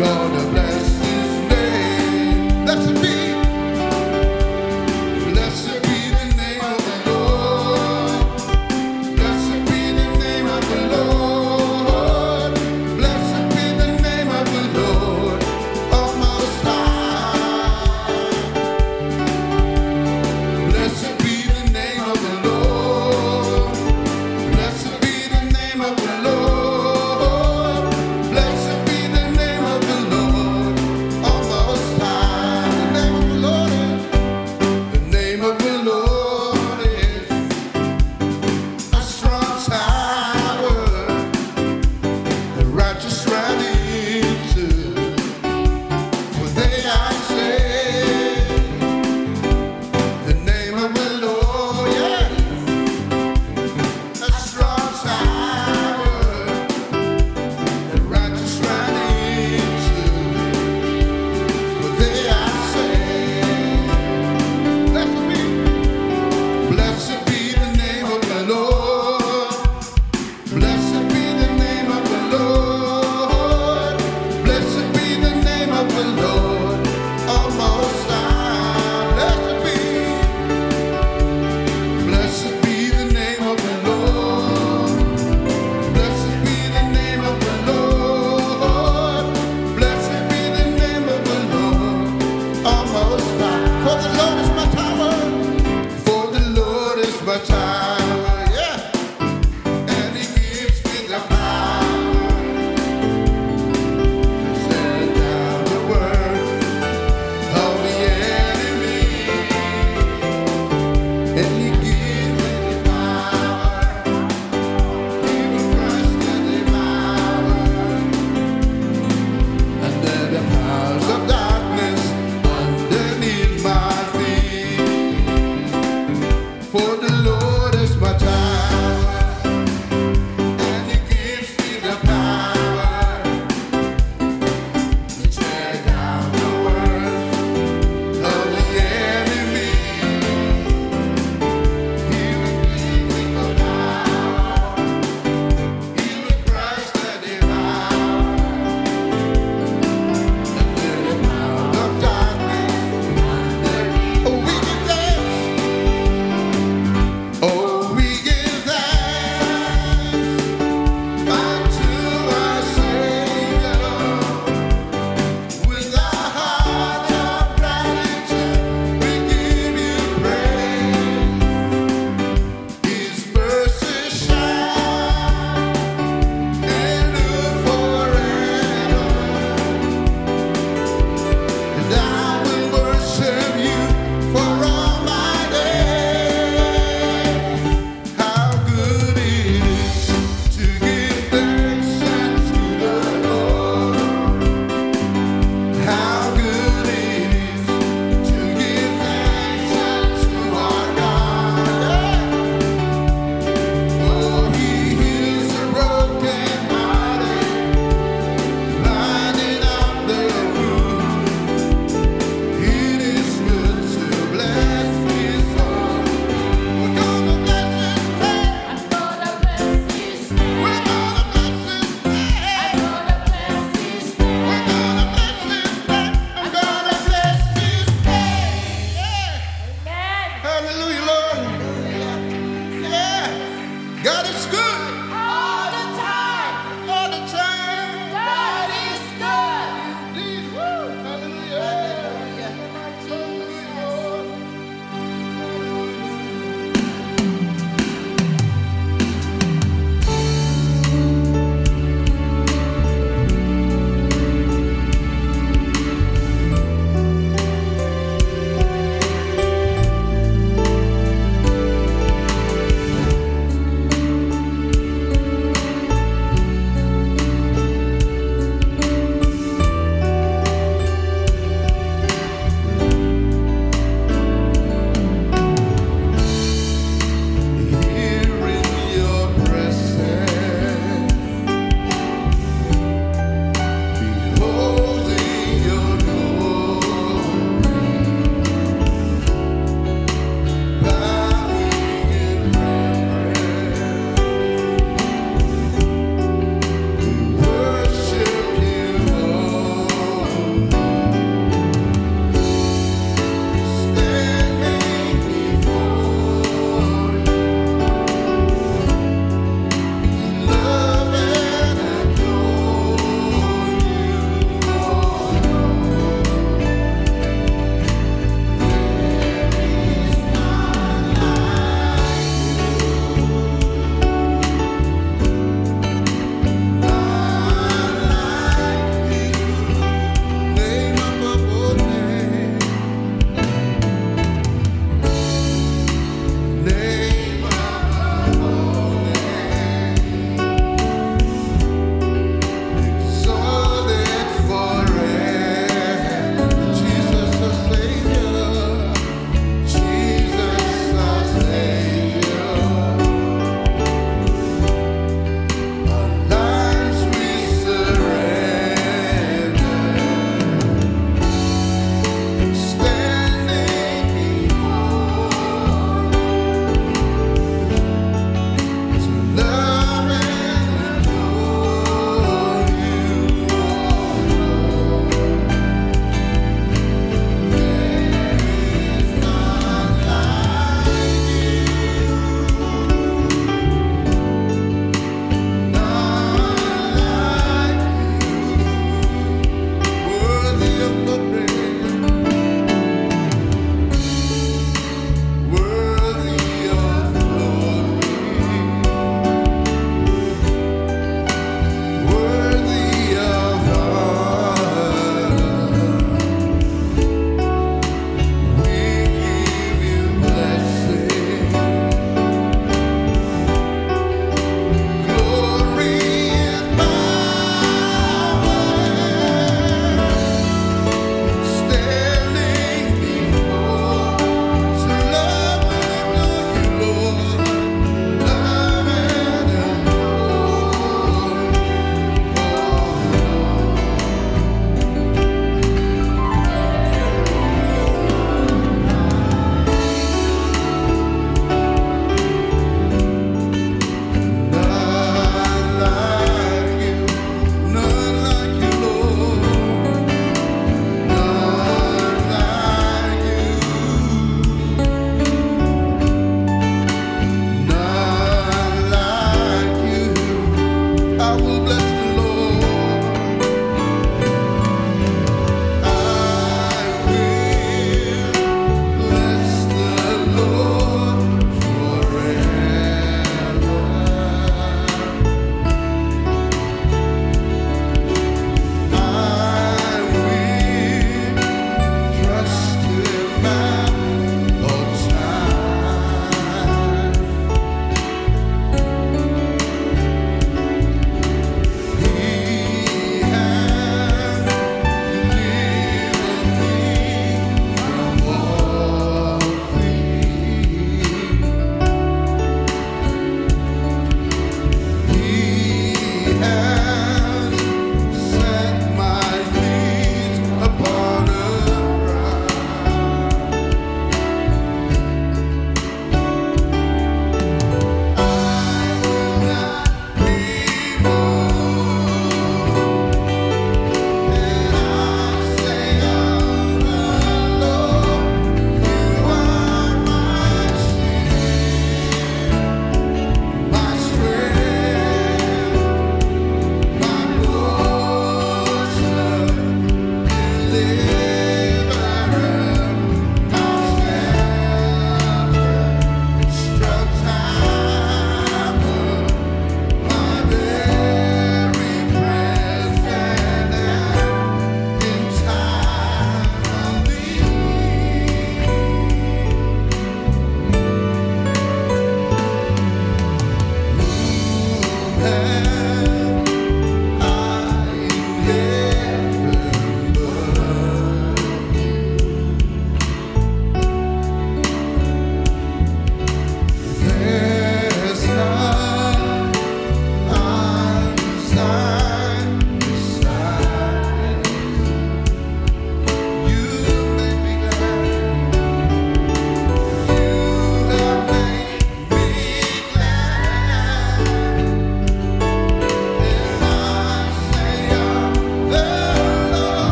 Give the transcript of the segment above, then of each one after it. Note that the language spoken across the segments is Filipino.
gonna bless his name. Blessed be the name of the Lord. Blessed be the name of the Lord. Blessed be the name of the Lord of Most High. Blessed be the name of the Lord. Blessed be the name of the Lord. Blessed be the name of the Lord.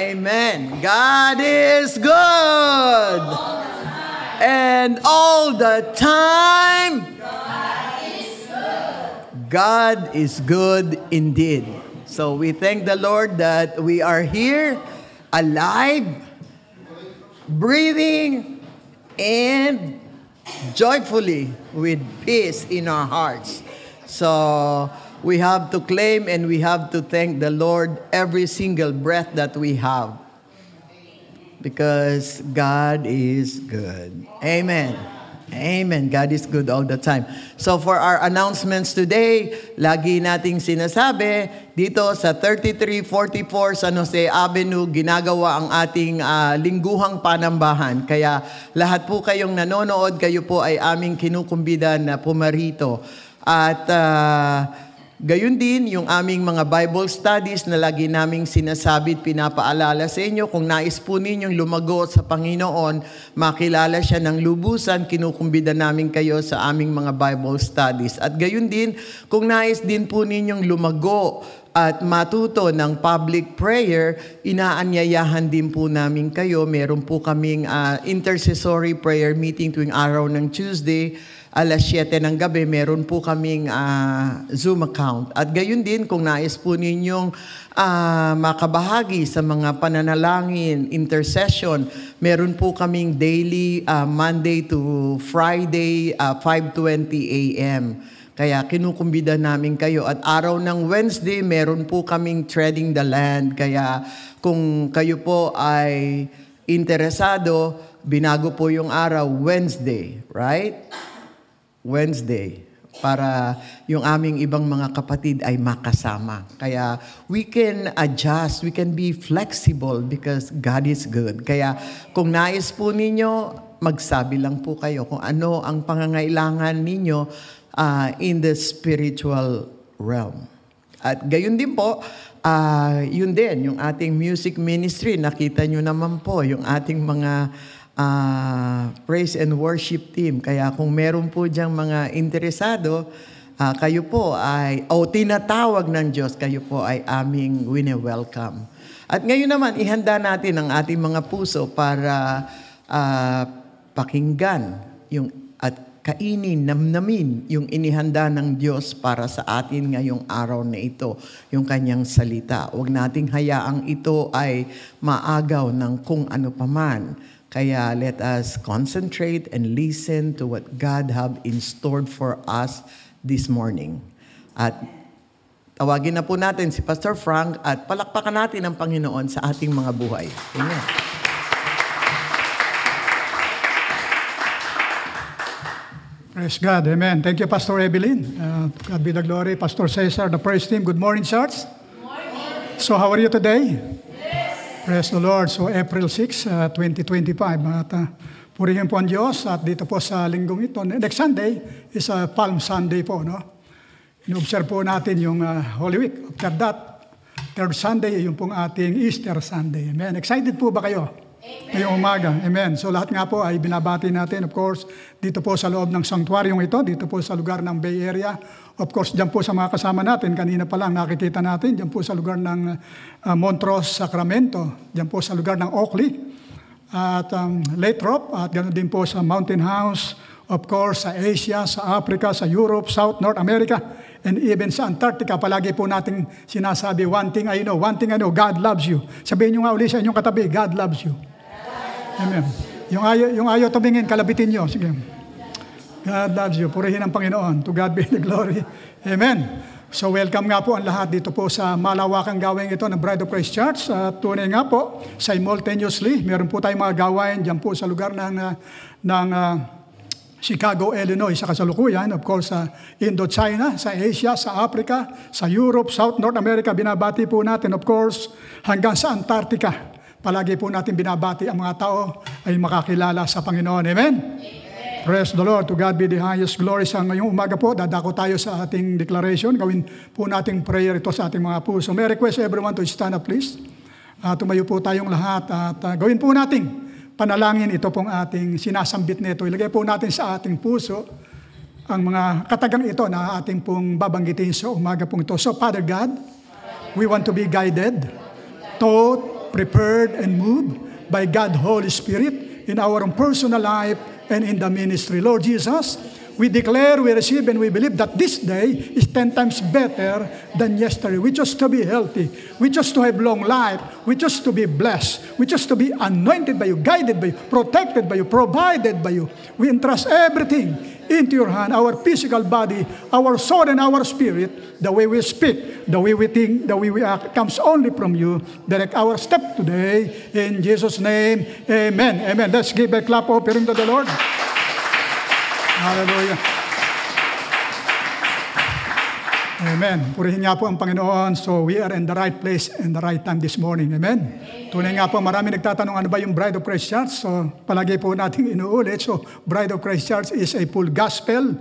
Amen. God is good. And all the time, God is good indeed. So we thank the Lord that we are here, alive, breathing, and joyfully with peace in our hearts. So we have to claim and we have to thank the Lord every single breath that we have. Because God is good. Amen. Amen. God is good all the time. So for our announcements today, lagi nating sinasabi, dito sa 3344 San Jose Avenue, ginagawa ang ating lingguhang panambahan. Kaya lahat po kayong nanonood, kayo po ay aming kinukumbida na pumarito. At gayon din, yung aming mga Bible studies na lagi naming sinasabi at pinapaalala sa inyo, kung nais po ninyong lumago sa Panginoon, makilala siya ng lubusan, kinukumbida namin kayo sa aming mga Bible studies. At gayon din, kung nais din po ninyong lumago at matuto ng public prayer, inaanyayahan din po namin kayo. Meron po kaming intercessory prayer meeting tuwing araw ng Tuesday, alas 7 ng gabi, meron po kaming Zoom account. At gayon din, kung nais po ninyong makabahagi sa mga pananalangin, intercession, meron po kaming daily Monday to Friday, 5:20 a.m. Kaya kinukumbida namin kayo. At araw ng Wednesday, meron po kaming Treading the Land. Kaya kung kayo po ay interesado, binago po yung araw, Wednesday, right? Wednesday, para yung aming ibang mga kapatid ay makasama. Kaya we can adjust, we can be flexible because God is good. Kaya kung nais po ninyo, magsabi lang po kayo kung ano ang pangangailangan ninyo in the spiritual realm. At gayon din po, yun din, yung ating music ministry, nakita nyo naman po, yung ating mga praise and worship team. Kaya kung meron po diyang mga interesado, kayo po ay, tinatawag ng Diyos, kayo po ay aming wine-welcome. At ngayon naman, ihanda natin ang ating mga puso para pakinggan yung, at kainin, namnamin yung inihanda ng Diyos para sa atin ngayong araw na ito, yung kanyang salita. Huwag nating hayaang ito ay maagaw ng kung ano paman. Kaya let us concentrate and listen to what God have in store for us this morning. At tawagin na po natin si Pastor Frank at palakpakan natin ang Panginoon sa ating mga buhay. Amen. Praise God. Amen. Thank you, Pastor Evelyn. God be the glory. Pastor Cesar, the praise team. Good morning, church. Good morning. So how are you today? Praise the Lord. So April 6, 2025. At purihin po ang Diyos. At dito po sa linggong ito, next Sunday is Palm Sunday po. No? In-observe po natin yung Holy Week. After that, third Sunday, yung pong ating Easter Sunday. Amen. Excited po ba kayo? Ngayong umaga. Amen. So lahat nga po ay binabati natin, of course, dito po sa loob ng sanctuaryong ito, dito po sa lugar ng Bay Area. Of course, dyan po sa mga kasama natin, kanina pa lang nakikita natin, dyan po sa lugar ng Montrose, Sacramento, dyan po sa lugar ng Oakley, at Lathrop, at ganoon din po sa Mountain House, of course, sa Asia, sa Africa, sa Europe, South, North America, and even sa Antarctica. Palagi po natin sinasabi, one thing I know, God loves you. Sabihin nyo nga uli sa inyong katabi, God loves you. Amen. Yung ayaw tumingin, kalabitin nyo. Sige. God loves you. Purihin ang Panginoon. To God be the glory. Amen. So welcome nga po ang lahat dito po sa malawakang gawain ito ng Bride of Christ Church. Tunay nga po, simultaneously, meron po tayong mga gawain dyan po sa lugar ng Chicago, Illinois, sa kasalukuyan. Of course, sa Indochina, sa Asia, sa Africa, sa Europe, South, North America. Binabati po natin, of course, hanggang sa Antarctica. Palagi po natin binabati ang mga tao ay makakilala sa Panginoon. Amen? Amen. Praise the Lord. To God be the highest glory. Sa ngayong umaga po, dadako tayo sa ating declaration. Gawin po nating prayer ito sa ating mga puso. May request everyone to stand up, please. Tumayo po tayong lahat at gawin po nating panalangin ito pong ating sinasambit nito. Ilagay po natin sa ating puso ang mga katagang ito na ating pong babanggitin sa umaga pong ito. So, Father God, we want to be guided, taught, prepared and moved by God Holy Spirit in our own personal life and in the ministry. Lord Jesus, we declare, we receive, and we believe that this day is 10 times better than yesterday. We choose to be healthy. We choose to have long life. We choose to be blessed. We choose to be anointed by you, guided by you, protected by you, provided by you. We entrust everything into your hand, our physical body, our soul, and our spirit. The way we speak, the way we think, the way we act comes only from you. Direct our step today. In Jesus' name, amen. Amen. Let's give a clap offering to the Lord. Hallelujah. Amen. Purihin nga po ang Panginoon. So we are in the right place and the right time this morning. Amen. Tunay nga po, marami nagtatanong ano ba yung Bride of Christ Church. So palagi po natin inuulit. So Bride of Christ Church is a full gospel,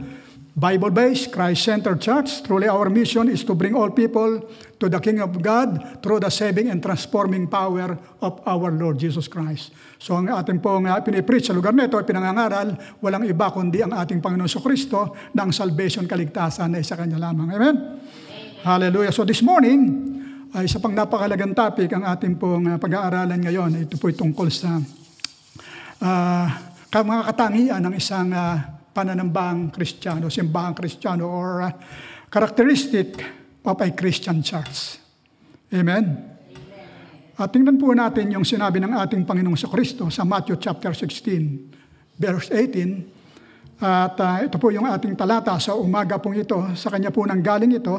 Bible-based, Christ-centered church. Truly our mission is to bring all people to the Kingdom of God through the saving and transforming power of our Lord Jesus Christ. So ang ating pong pinipreach sa lugar nito, pinangangaral, walang iba kundi ang ating Panginoon Kristo na ang salvation, kaligtasan ay sa Kanya lamang. Amen? Hallelujah. So this morning, ay isa pang napakalagang topic ang ating pong pag-aaralan ngayon. Ito po tungkol sa mga katangian ng isang pananambang Kristiyano, simbahang Kristiyano, or characteristic of a Christian church. Amen? At tingnan po natin yung sinabi ng ating Panginoong Kristo sa Matthew chapter 16, verse 18. At ito po yung ating talata sa umaga pong ito. Sa Kanya po nang galing ito.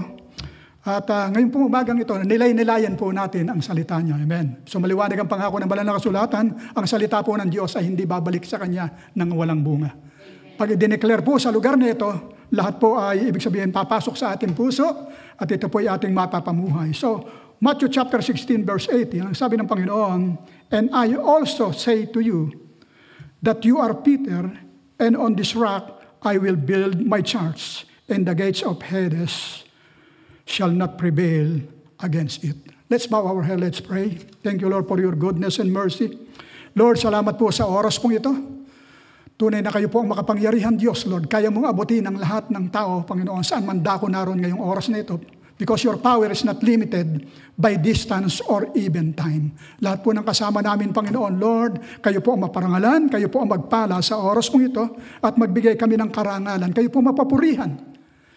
At ngayon pong umagang ito, nilay-nilayan po natin ang salita niya. Amen? So maliwanag ang pangako ng banal na kasulatan, ang salita po ng Diyos ay hindi babalik sa Kanya ng walang bunga. Pag i-declare po sa lugar na ito, lahat po ay ibig sabihin papasok sa ating puso at ito po ay ating mapapamuhay. So, Matthew chapter 16 verse 18, ang sabi ng Panginoon, "And I also say to you that you are Peter, and on this rock I will build my church, and the gates of Hades shall not prevail against it." Let's bow our head, let's pray. Thank you, Lord, for your goodness and mercy. Lord, salamat po sa oras pong ito. Tunay na kayo po ang makapangyarihan Diyos, Lord. Kaya mong abutin ang lahat ng tao, Panginoon, saan man dako naroon ngayong oras na ito. Because your power is not limited by distance or even time. Lahat po ng kasama namin, Panginoon, Lord, kayo po ang maparangalan, kayo po ang magpala sa oras mong ito, at magbigay kami ng karangalan. Kayo po mapapurihan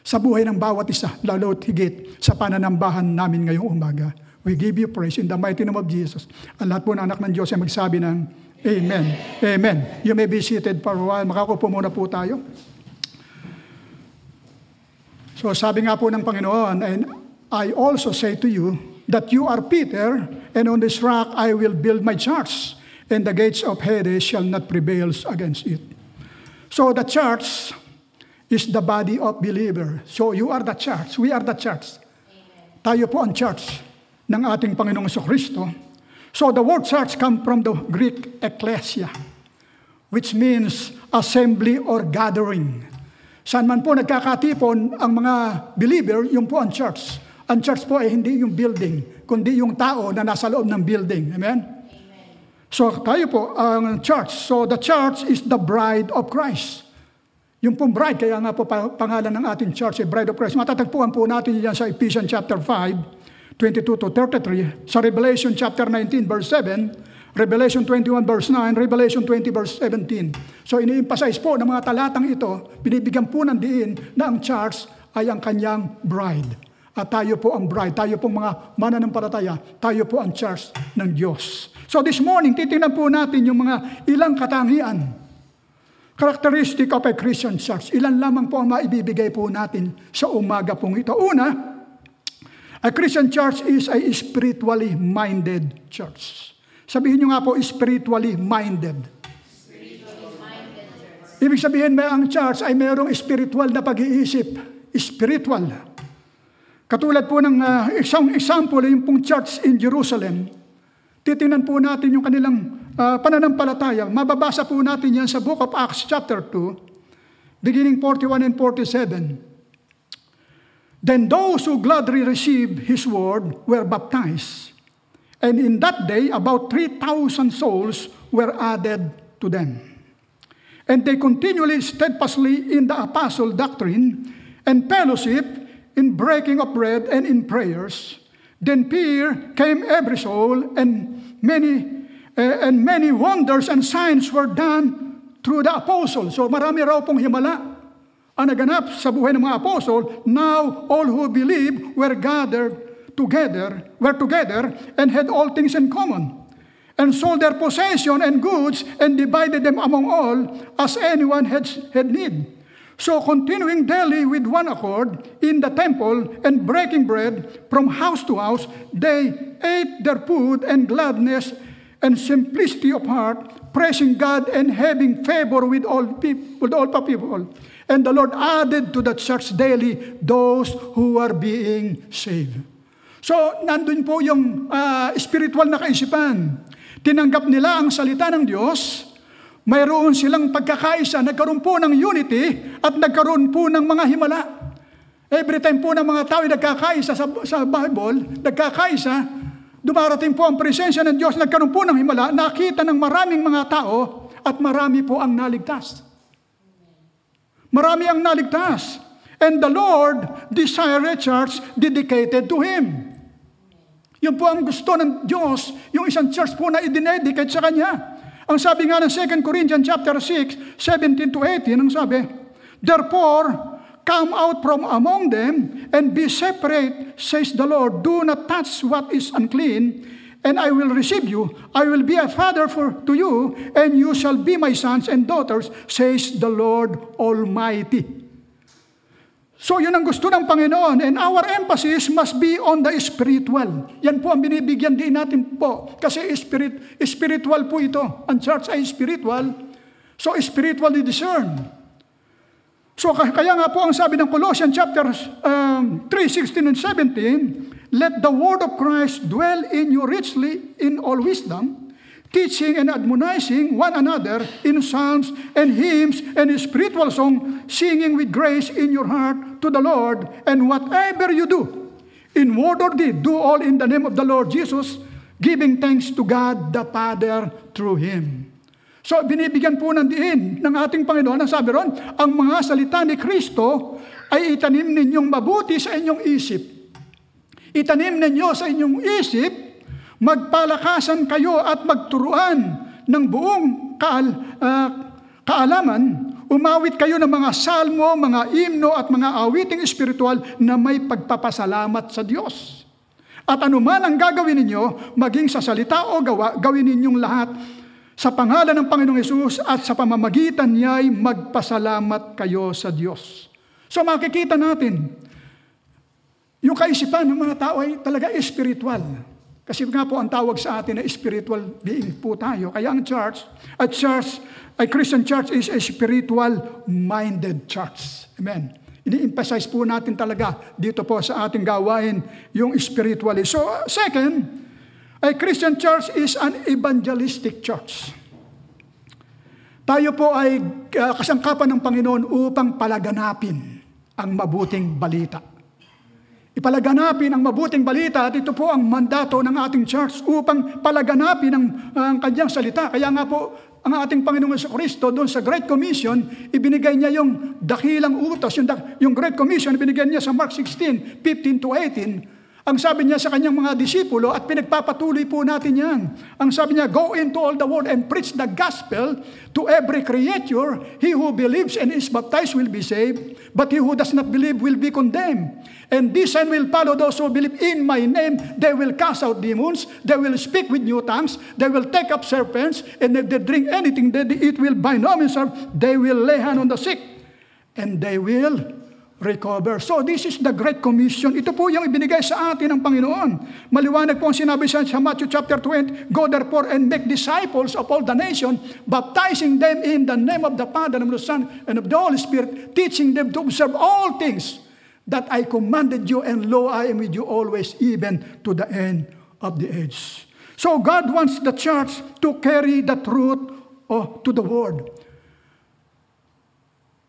sa buhay ng bawat isa, lalo't higit sa pananambahan namin ngayong umaga. We give you praise in the mighty name of Jesus. Ang lahat po ng anak ng Diyos ay magsabi ng Amen. Amen. You may be seated for a while. Makakupo muna po tayo. So sabi nga po ng Panginoon, "And I also say to you that you are Peter, and on this rock I will build my church, and the gates of Hades shall not prevail against it." So the church is the body of believer. So you are the church. We are the church. Amen. Tayo po ang church ng ating Panginoong Kristo. So the word church comes from the Greek ekklesia, which means assembly or gathering. Saan man po nagkakatipon ang mga believer, yung po ang church. Ang church po ay hindi yung building, kundi yung tao na nasa loob ng building. Amen? So tayo po ang church. So the church is the bride of Christ. Yung pong bride, kaya nga po pangalan ng ating church ay Bride of Christ. Matatagpuan po natin yan sa Ephesians chapter 5, 22 to 33, sa Revelation chapter 19 verse 7, Revelation 21 verse 9, Revelation 20 verse 17. So ini-emphasize po ng mga talatang ito, binibigyan po ng diin na ang church ay ang kanyang bride. At tayo po ang bride, tayo pong mga mananampalataya, tayo po ang church ng Diyos. So this morning, titingnan po natin yung mga ilang katangian, characteristic of a Christian church. Ilan lamang po ang maibibigay po natin sa umaga pong ito. Una, a Christian church is a spiritually minded church. Sabihin nyo nga po, spiritually minded. Ibig sabihin, ang church ay mayroong spiritual na pag-iisip. Spiritual. Katulad po ng isang example, yung pong church in Jerusalem. Titingnan po natin yung kanilang pananampalataya. Mababasa po natin yan sa Book of Acts chapter 2, beginning 41 and 47. Then those who gladly received his word were baptized. And in that day, about 3,000 souls were added to them. And they continually steadfastly in the apostle doctrine and fellowship, in breaking of bread and in prayers. Then fear came every soul, and many wonders and signs were done through the apostles. So marami raw pong himala ang naganap sa buhay ng mga apostol. Now all who believed were together and had all things in common, and sold their possession and goods and divided them among all as anyone had need. So continuing daily with one accord in the temple and breaking bread from house to house, they ate their food and gladness and simplicity of heart, praising God and having favor with all people. And the Lord added to the church daily those who are being saved. So, nandun po yung spiritual na kaisipan. Tinanggap nila ang salita ng Diyos, mayroon silang pagkakaisa, nagkaroon po ng unity at nagkaroon po ng mga himala. Every time po ng mga tao nagkakaisa sa Bible, nagkakaisa, dumarating po ang presensya ng Diyos, nagkaroon po ng himala, nakita ng maraming mga tao at marami po ang naligtas. Marami ang naligtas. And the Lord desired a church dedicated to Him. Yun po ang gusto ng Diyos, yung isang church po na i-dedicate sa Kanya. Ang sabi nga ng 2 Corinthians chapter 6, 17 to 18, ang sabi, "Therefore, come out from among them and be separate, says the Lord. Do not touch what is unclean, and I will receive you. I will be a father to you, and you shall be my sons and daughters, says the Lord Almighty." So yun ang gusto ng Panginoon, and our emphasis must be on the spiritual. Yan po ang binibigyan din natin po, kasi spiritual po ito. Ang church ay spiritual, so spiritually discerned. So kaya nga po ang sabi ng Colossians chapter 3:16 and 17, "Let the word of Christ dwell in you richly in all wisdom, teaching and admonishing one another in psalms and hymns and spiritual song, singing with grace in your heart to the Lord. And whatever you do, in word or deed, do all in the name of the Lord Jesus, giving thanks to God the Father through Him." So binibigyan po ng diin ng ating Panginoon, ang sabi ron, ang mga salita ni Kristo ay itanim ninyong mabuti sa inyong isip. Itanim ninyo sa inyong isip, magpalakasan kayo at magturuan ng buong kaalaman, umawit kayo ng mga salmo, mga himno at mga awiting espiritual na may pagpapasalamat sa Diyos. At anuman ang gagawin ninyo, maging sa salita o gawa, gawin ninyong lahat sa pangalan ng Panginoong Hesus, at sa pamamagitan niya'y magpasalamat kayo sa Diyos. So makikita natin, yung kaisipan ng mga tao ay talaga spiritual. Kasi nga po ang tawag sa atin na spiritual being po tayo. Kaya ang church, a Christian church is a spiritual-minded church. Amen. Ini-emphasize po natin talaga dito po sa ating gawain yung spiritually. So second, a Christian church is an evangelistic church. Tayo po ay kasangkapan ng Panginoon upang palaganapin ang mabuting balita. Ipalaganapin ang mabuting balita, at ito po ang mandato ng ating church upang palaganapin ang kanyang salita. Kaya nga po, ang ating Panginoong Jesucristo doon sa Great Commission, ibinigay niya yung dakilang utos, yung Great Commission, ibinigay niya sa Mark 16, 15 to 18. Ang sabi niya sa kanyang mga disipulo, at pinagpapatuloy po natin yan. Ang sabi niya, "Go into all the world and preach the gospel to every creature. He who believes and is baptized will be saved, but he who does not believe will be condemned. And this sign will follow those who believe in my name. They will cast out demons, they will speak with new tongues, they will take up serpents, and if they drink anything that they eat will by no means harm. They will lay hand on the sick, and they will recover." So this is the Great Commission. Ito po yung ibinigay sa atin ng Panginoon. Maliwanag po ang sinabi sa Matthew chapter 20, "Go therefore and make disciples of all the nations, baptizing them in the name of the Father and of the Son and of the Holy Spirit, teaching them to observe all things that I commanded you, and lo, I am with you always, even to the end of the age." So God wants the church to carry the truth to the world.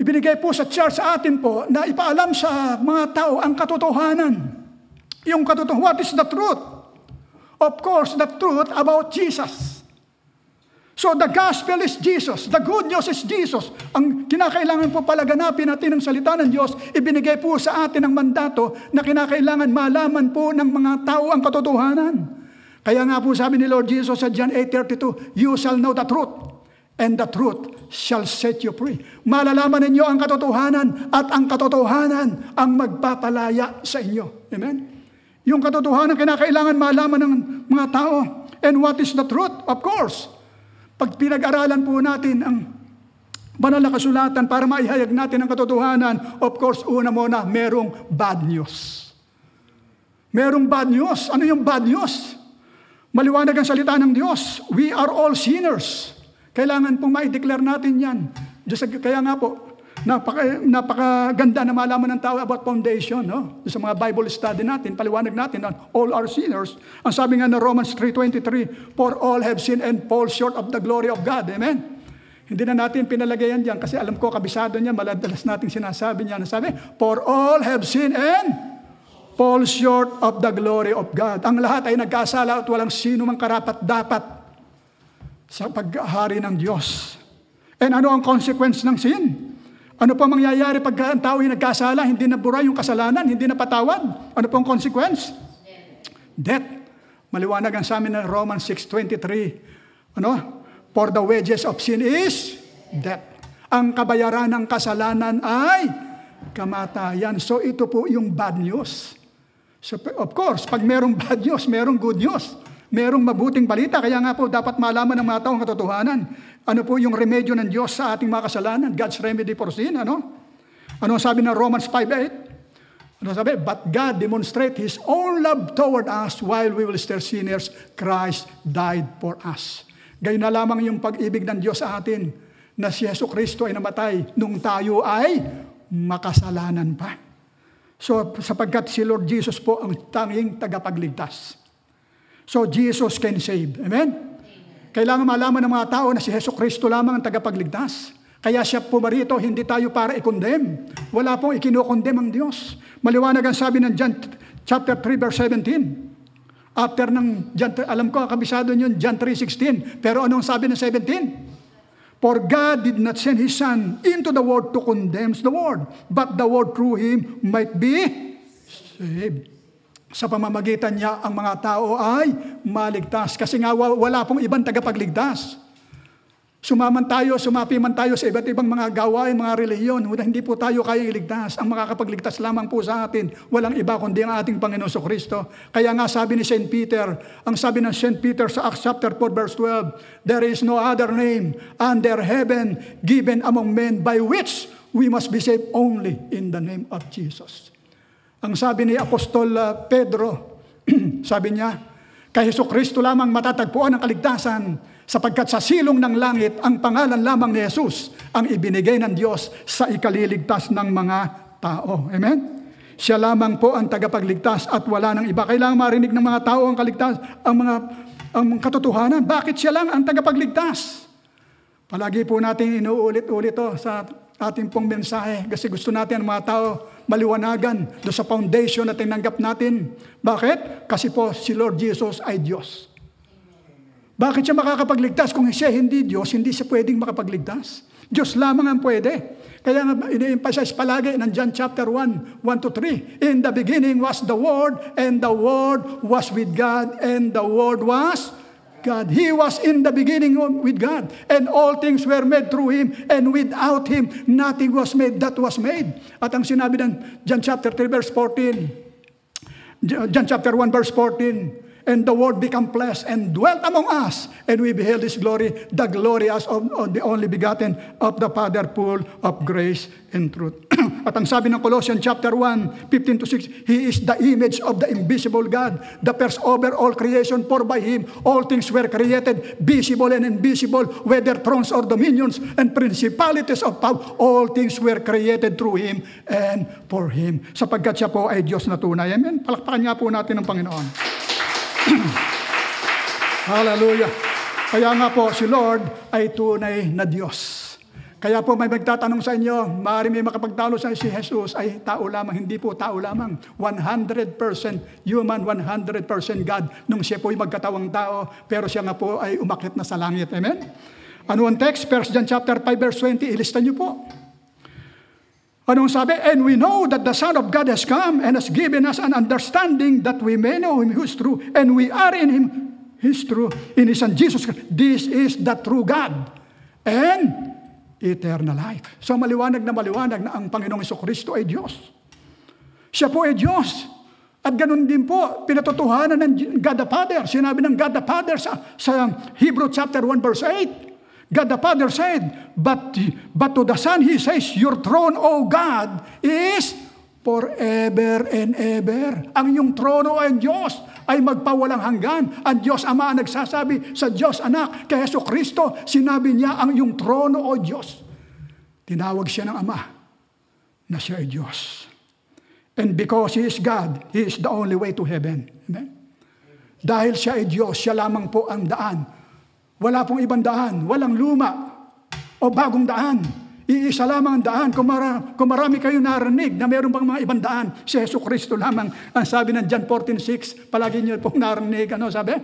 Ibinigay po sa church sa atin po na ipaalam sa mga tao ang katotohanan. Yung katotohanan, what is the truth? Of course, the truth about Jesus. So the gospel is Jesus. The good news is Jesus. Ang kinakailangan po palaganapin natin ng salita ng Diyos, ibinigay po sa atin ang mandato na kinakailangan malaman po ng mga tao ang katotohanan. Kaya nga po sabi ni Lord Jesus sa John 8:32, you shall know the truth, and the truth shall set you free. Malalaman ninyo ang katotohanan, at ang katotohanan ang magpapalaya sa inyo. Amen? Yung katotohanan kinakailangan malaman ng mga tao. And what is the truth? Of course, pag pinag-aralan po natin ang banal na kasulatan para maihayag natin ang katotohanan, of course, una muna, merong bad news. Merong bad news. Ano yung bad news? Maliwanag ang salita ng Diyos. We are all sinners. Kailangan pong ma-declare natin yan. Kaya nga po, napakaganda na malaman ng tao about foundation. No? Sa mga Bible study natin, paliwanag natin na all are sinners. Ang sabi nga na Romans 3:23, for all have sinned and fall short of the glory of God. Amen? Hindi na natin pinalagay yan dyan kasi alam ko, kabisado niya, maladalas natin sinasabi niya. Sabi, for all have sinned and fall short of the glory of God. Ang lahat ay nagkasala at walang sino mang karapat-dapat sa paghahari ng Diyos. And ano ang consequence ng sin? Ano po mangyayari pag ang tao ay nagkasala, hindi nabura yung kasalanan, hindi napatawad? Ano pong consequence? Death. Maliwanag ang sa amin ng Romans 6:23. For the wages of sin is death. Ang kabayaran ng kasalanan ay kamatayan. So ito po yung bad news. So, of course, pag merong bad news, merong good news. Merong mabuting balita. Kaya nga po, dapat malaman ng mga taong katotohanan. Ano po yung remedyo ng Diyos sa ating mga kasalanan? God's remedy for sin. Ano sabi ng Romans 5:8? Ano sabi? But God demonstrate His own love toward us while we were still sinners. Christ died for us. Gayon na lamang yung pag-ibig ng Diyos sa atin na si Yesu Kristo ay namatay nung tayo ay makasalanan pa. So, sapagkat si Lord Jesus po ang tanging tagapagligtas. So, Jesus can save. Amen? Kailangan malaman ng mga tao na si Yesu Kristo lamang ang tagapagligtas. Kaya siya pumarito, hindi tayo para i-condemn. Wala pong ikinukondem ang Diyos. Maliwanag ang sabi ng John chapter 3 verse 17. After ng John, alam ko, kabisado nyo, John 3:16. Pero anong sabi ng 17? For God did not send His Son into the world to condemn the world, but the world through Him might be saved. Sa pamamagitan niya, ang mga tao ay maligtas. Kasi nga wala pong ibang tagapagligtas. Sumapi man tayo sa iba't ibang mga gawain, mga reliyon, hindi po tayo kayang iligtas. Ang makakapagligtas lamang po sa atin, walang iba kundi ang ating Panginoon Kristo. Kaya nga sabi ni St. Peter, ang sabi ng St. Peter sa Acts chapter 4 verse 12, there is no other name under heaven given among men by which we must be saved only in the name of Jesus. Ang sabi ni Apostol Pedro, sabi niya, kay Jesucristo lamang matatagpuan ang kaligtasan, sapagkat sa silong ng langit, ang pangalan lamang ni Jesus ang ibinigay ng Diyos sa ikaliligtas ng mga tao. Amen? Siya lamang po ang tagapagligtas at wala nang iba. Kailangan marinig ng mga tao ang katotohanan. Bakit siya lang ang tagapagligtas? Palagi po natin inuulit-ulit sa ating pong mensahe kasi gusto natin ang mga tao maliwanagan doon sa foundation na tinanggap natin. Bakit? Kasi po si Lord Jesus ay Diyos. Bakit siya makakapagligtas? Kung siya hindi Diyos, hindi siya pwedeng makapagligtas. Diyos lamang ang pwede. Kaya nga, ina-emphasize palagi ng John chapter 1:1-3. In the beginning was the Word, and the Word was with God, and the Word was God. He was in the beginning with God, and all things were made through Him, and without Him, nothing was made that was made. At ang sinabi ng John chapter 3 verse 14, John chapter 1 verse 14, and the Word became flesh and dwelt among us, and we beheld His glory, the glory as of the only begotten of the Father, full of grace and truth. At ang sabi ng Colossians chapter 1, 15-6, He is the image of the invisible God, the first over all creation, for by Him all things were created, visible and invisible, whether thrones or dominions and principalities of power, all things were created through Him and for Him. Sapagkat siya po ay Diyos na tunay. Amen? Palakpakan niya po natin ang Panginoon. Hallelujah. Kaya nga po si Lord ay tunay na Diyos. Kaya po may magtatanong sa inyo, maaari may makapagtalo sa si Jesus ay tao lamang. Hindi po tao lamang. 100% human, 100% God. Nung siya po ay magkatawang tao, pero siya nga po ay umakyat na sa langit. Amen? Ano ang text? 1 John chapter 5 verse 20. Ilista niyo po. Anong sabi? And we know that the Son of God has come and has given us an understanding that we may know Him who is true, and we are in Him He's true in His Son Jesus Christ. This is the true God and eternal life. So maliwanag na ang Panginoong Jesucristo ay Diyos. Siya po ay Diyos. At ganun din po, pinatotohanan ng God the Father. Sinabi ng God the Father sa Hebrew chapter 1 verse 8. God the Father said, but to the Son He says, your throne, O God, is forever and ever. Ang iyong trono ay Diyos, ay magpawalang hanggan. Ang Diyos Ama ang nagsasabi sa Diyos Anak, kay Jesucristo, sinabi niya, ang iyong trono, O Diyos. Tinawag siya ng Ama na siya ay Diyos. And because He is God, He is the only way to heaven. Amen? Dahil siya ay Diyos, siya lamang po ang daan. Wala pong ibang daan, walang luma o bagong daan. Iisa lamang ang daan. Kung marami kayo narinig na mayroon pang mga ibang daan, si Jesucristo lamang. Ang sabi ng John 14:6, palagi niyo pong narinig, sabi?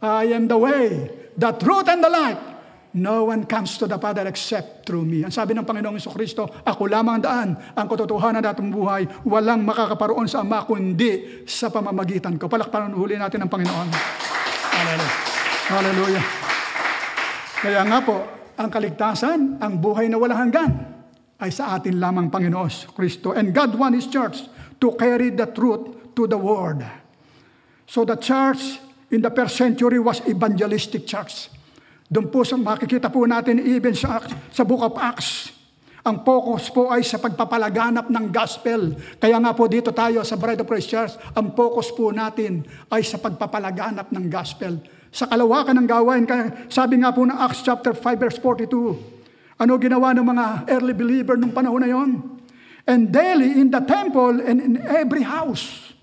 I am the way, the truth, and the life. No one comes to the Father except through me. Ang sabi ng Panginoong Jesucristo, ako lamang ang daan, ang katotohanan at ang buhay. Walang makakaparoon sa Ama kundi sa pamamagitan ko. Palakpakan huli natin ang Panginoon. Hallelujah. Hallelujah. Kaya nga po, ang kaligtasan, ang buhay na walang hanggan, ay sa atin lamang Panginoon Kristo. And God wants His church to carry the truth to the world. So the church in the first century was evangelistic church. Doon po makikita po natin even sa Book of Acts. Ang focus po ay sa pagpapalaganap ng gospel. Kaya nga po dito tayo sa Bride of Christ Church, ang focus po natin ay sa pagpapalaganap ng gospel. Sa kalawakan ng gawain, kaya sabi nga po ng Acts chapter 5 verse 42, ano ginawa ng mga early believer nung panahon na yon? And daily in the temple and in every house,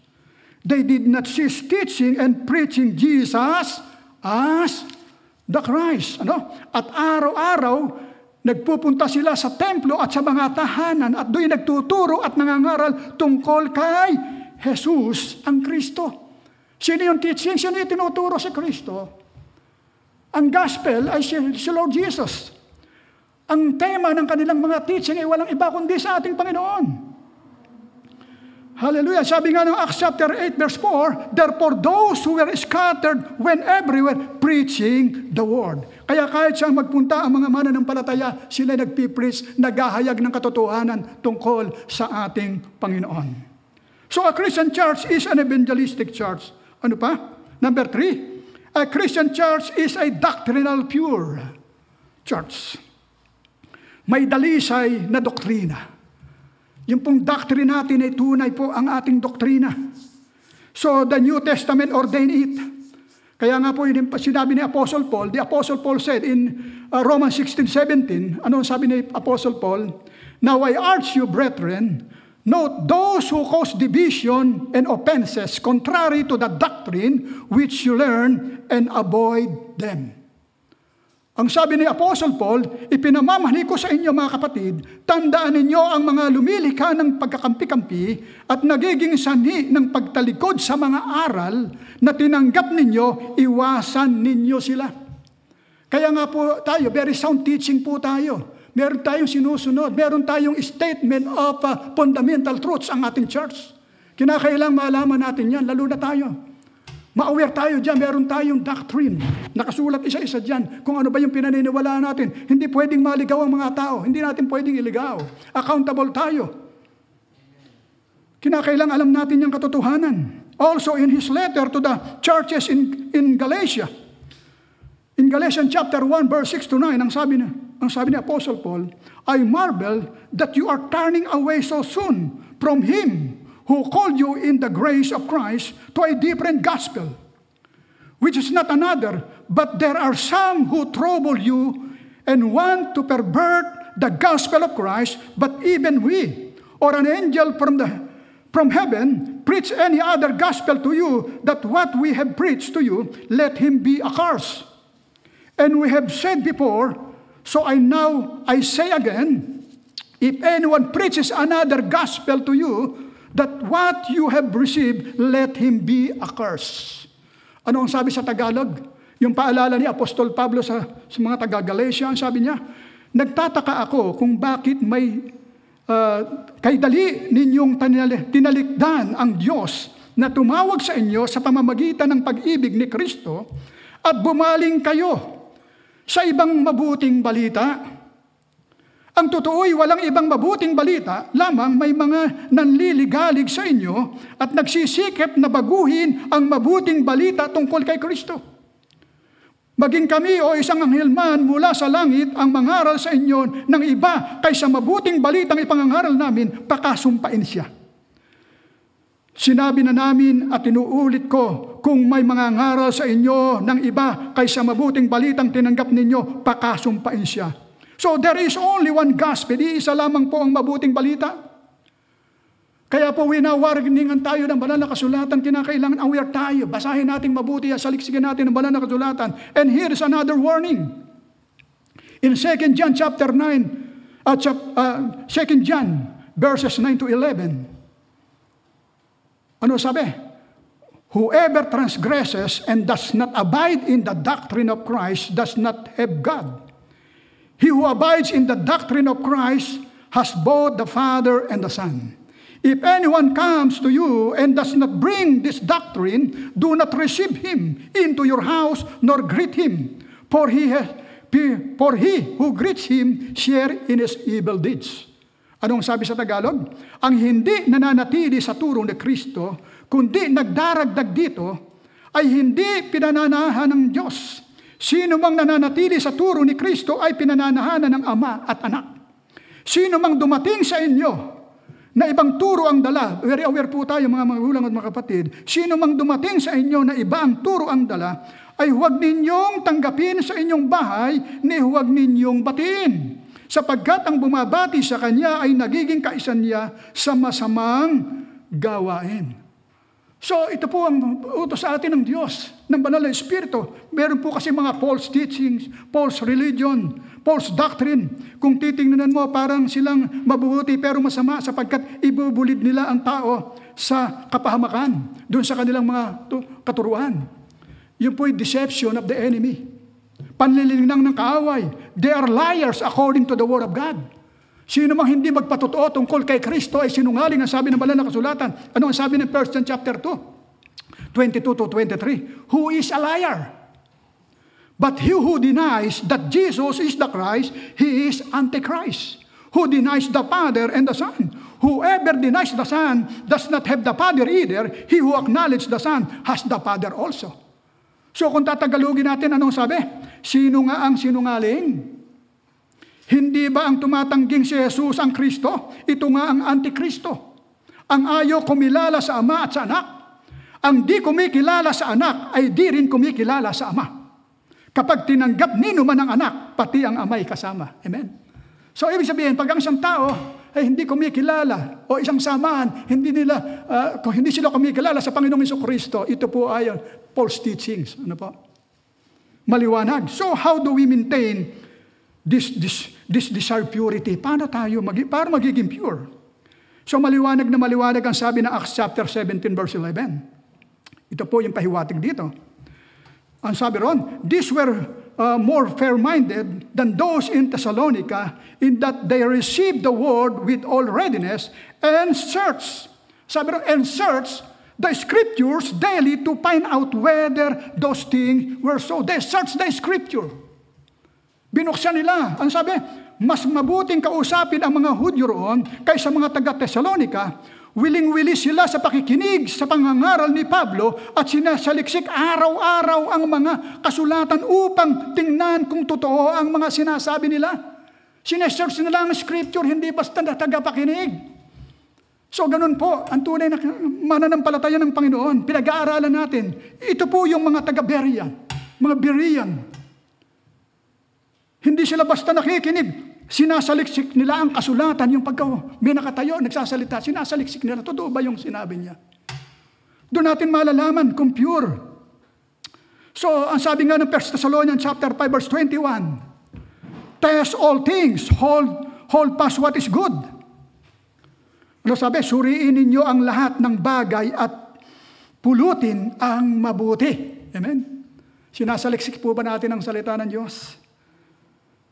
they did not cease teaching and preaching Jesus as the Christ. At araw-araw, nagpupunta sila sa templo at sa mga tahanan at doon nagtuturo at nangangaral tungkol kay Jesus ang Kristo. Sino yung teaching? Sino yung tinuturo si Kristo? Ang gospel ay si Lord Jesus. Ang tema ng kanilang mga teaching ay walang iba kundi sa ating Panginoon. Hallelujah. Sabi nga ng Acts chapter 8 verse 4, therefore those who were scattered went everywhere preaching the word. Kaya kahit saan magpunta ang mga mananampalataya, sila nagpipreach, naghahayag ng katotohanan tungkol sa ating Panginoon. So a Christian church is an evangelistic church. Ano pa? Number 3, a Christian church is a doctrinal pure church. May dalisay na doktrina. Yung pong doctrine natin ay tunay po ang ating doktrina. So the New Testament ordained it. Kaya nga po yun sinabi ni Apostle Paul, the Apostle Paul said in Romans 16:17, ano sabi ni Apostle Paul? Now I urge you, brethren, note those who cause division and offenses contrary to the doctrine which you learn and avoid them. Ang sabi ni Apostle Paul, ipinamamahali ko sa inyo mga kapatid, tandaan ninyo ang mga lumilika ng pagkakampi-kampi at nagiging sanhi ng pagtalikod sa mga aral na tinanggap ninyo, iwasan ninyo sila. Kaya nga po tayo, very sound teaching po tayo. Meron tayong sinusunod, meron tayong statement of fundamental truths ang ating church. Kinakailang malaman natin yan, lalo na tayo. Ma-aware tayo dyan, meron tayong doctrine. Nakasulat isa-isa dyan kung ano ba yung pinaniniwalaan natin. Hindi pwedeng maligaw ang mga tao. Hindi natin pwedeng iligaw. Accountable tayo. Kinakailang alam natin yung katotohanan. Also in his letter to the churches in Galatia. In Galatians chapter 1 verse 6 to 9, ang sabi ni Apostle Paul, I marvel that you are turning away so soon from Him who called you in the grace of Christ to a different gospel, which is not another, but there are some who trouble you and want to pervert the gospel of Christ, but even we, or an angel from heaven, preach any other gospel to you, that what we have preached to you, let him be accursed. And we have said before, so I say again, if anyone preaches another gospel to you, that what you have received, let him be accursed. Ano ang sabi sa Tagalog? Yung paalala ni Apostol Pablo sa mga taga-Galatia, ang sabi niya, nagtataka ako kung bakit may kay dali ninyong tinalikdan ang Diyos na tumawag sa inyo sa pamamagitan ng pag-ibig ni Kristo at bumaling kayo sa ibang mabuting balita. Ang totoo'y walang ibang mabuting balita, lamang may mga nanliligalig sa inyo at nagsisikap na baguhin ang mabuting balita tungkol kay Kristo. Maging kami o isang anghel man mula sa langit ang mangaral sa inyo ng iba kaysa mabuting balitang ipangangaral namin, pakasumpain siya. Sinabi na namin at inuulit ko, kung may mga ngaral sa inyo ng iba kaysa mabuting balitang tinanggap ninyo, pakasumpain siya. So there is only one gospel, iisa lamang po ang mabuting balita. Kaya po winawarningan tayo ng banal na kasulatan, kinakailangan aware tayo, basahin natin mabuti, saliksikin natin ang banal na kasulatan. And here is another warning. In 2 John chapter 9, 2 John verses 9 to 11. Ano sabi? Whoever transgresses and does not abide in the doctrine of Christ does not have God. He who abides in the doctrine of Christ has both the Father and the Son. If anyone comes to you and does not bring this doctrine, do not receive him into your house nor greet him, for he who greets him share in his evil deeds. Anong sabi sa Tagalog? Ang hindi nananatili sa turo ni Kristo, kundi nagdaragdag dito, ay hindi pinananahan ng Diyos. Sino mang nananatili sa turo ni Kristo ay pinananahanan ng Ama at Anak. Sino mang dumating sa inyo na ibang turo ang dala, very aware po tayo mga magulang at mga kapatid, sino mang dumating sa inyo na iba ang turo ang dala, ay huwag ninyong tanggapin sa inyong bahay, ni huwag ninyong batiin. Sapagkat ang bumabati sa kanya ay nagiging kaisan niya sa masamang gawain. So ito po ang utos sa atin ng Diyos, ng banal na Espiritu. Meron po kasi mga false teachings, false religion, false doctrine. Kung titingnan mo, parang silang mabubuti pero masama sapagkat ibubulid nila ang tao sa kapahamakan, doon sa kanilang mga katuruan. Yun po yung deception of the enemy. Panlilinlang ng kaaway. They are liars according to the Word of God. Sino mang hindi magpatotoo tungkol kay Kristo ay sinungaling, ang sabi ng banal na kasulatan. Ano ang sabi ng 1 John chapter 2, 22 to 23? Who is a liar? But he who denies that Jesus is the Christ, he is Antichrist. Who denies the Father and the Son? Whoever denies the Son does not have the Father either. He who acknowledges the Son has the Father also. So kung tatagalogin natin, anong sabi? Sino nga ang sinungaling? Hindi ba ang tumatangging si Jesus ang Kristo? Ito nga ang Antikristo. Ang ayaw kumilala sa Ama at sa Anak. Ang di kumikilala sa Anak ay di rin kumikilala sa Ama. Kapag tinanggap nino man ang Anak, pati ang Ama'y kasama. Amen? So ibig sabihin, pag ang isang tao ay hindi kumikilala o isang samahan, hindi sila kumikilala sa Panginoong Jesucristo, ito po ay false teachings. Ano po? Maliwanag. So how do we maintain this desired purity? Paano tayo para magiging pure? So maliwanag na maliwanag ang sabi ng Acts chapter 17 verse 11. Ito po yung pahiwatig dito. Ang sabi ron, these were more fair-minded than those in Thessalonica in that they received the word with all readiness and searched. Sabi ron, and searched the scriptures daily to find out whether those things were so. They searched the scripture. Binuksan nila. Ang sabi, mas mabuting kausapin ang mga Hudyo roon kaysa mga taga-Thessalonica. Wiling-wili sila sa pakikinig sa pangangaral ni Pablo at sinasaliksik araw-araw ang mga kasulatan upang tingnan kung totoo ang mga sinasabi nila. Sinesearch nila ang scripture, hindi basta na tagapakinig. So ganun po, ang tunay na mananampalataya ng Panginoon, pinag-aaralan natin. Ito po yung mga taga-Berean, mga Berean. Hindi sila basta nakikinig. Sinasaliksik nila ang kasulatan, yung pagka may nakatayo, nagsasalita, sinasaliksik nila. Totoo ba yung sinabi niya? Doon natin malalaman kung pure. So, ang sabi nga ng 1 Thessalonians chapter 5 verse 21, test all things, hold fast what is good. Ano sabi? Suriin ninyo ang lahat ng bagay at pulutin ang mabuti. Amen? Sinasaliksik po ba natin ang salita ng Diyos?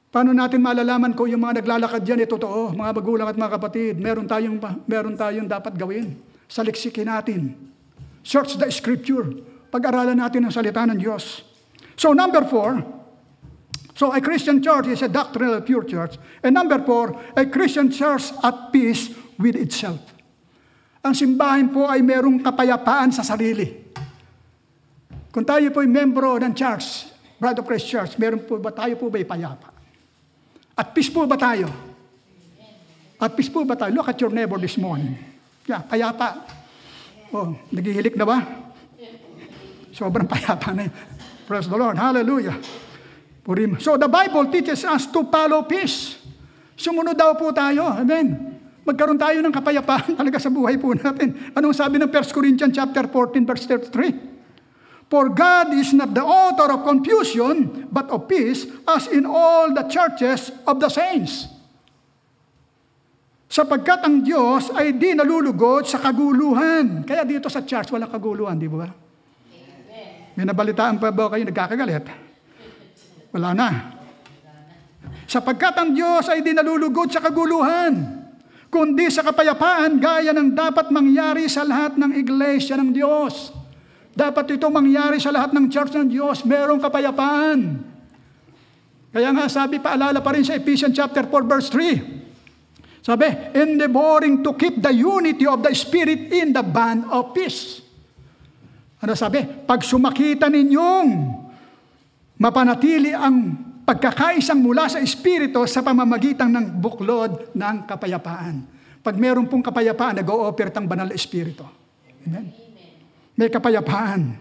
Paano natin malalaman kung yung mga naglalakad dyan ay totoo? Mga magulang at mga kapatid, meron tayong dapat gawin. Saliksikin natin. Search the scripture. Pag-aralan natin ang salita ng Diyos. So number 4, so a Christian church is a doctrinal pure church. And number 4, a Christian church at peace with itself. Ang simbahan po ay merong kapayapaan sa sarili. Kung tayo po ay membro ng church, Bride of Christ Church, meron po ba tayo po ba'y payapa? At peace po ba tayo? At peace po ba tayo? Look at your neighbor this morning. Yeah, payapa. Oh, naghihilik na ba? Sobrang payapa na yun. Praise the Lord. Hallelujah. Purim. So the Bible teaches us to follow peace. Sumunod daw po tayo. Amen. Magkaroon tayo ng kapayapaan talaga sa buhay po natin. Anong sabi ng 1 Corinthians chapter 14 verse 33? For God is not the author of confusion, but of peace, as in all the churches of the saints. Sapagkat ang Diyos ay di nalulugod sa kaguluhan. Kaya dito sa church, walang kaguluhan, di ba? May nabalitaan pa ba kayo nagkakagalit? Wala na. Sapagkat ang Diyos ay di nalulugod sa kaguluhan, kundi sa kapayapaan gaya ng dapat mangyari sa lahat ng iglesia ng Diyos. Dapat ito mangyari sa lahat ng church ng Diyos. Merong kapayapaan. Kaya nga sabi, paalala pa rin sa Ephesians chapter 4 verse 3. Sabi, endeavoring to keep the unity of the Spirit in the bond of peace. Ano sabi? Pag sumakita ninyong mapanatili ang pagkakaisang mula sa Espiritu sa pamamagitan ng buklod ng kapayapaan. Pag meron pong kapayapaan, nag-o-operate ang banal na Espiritu. Amen? May kapayapaan.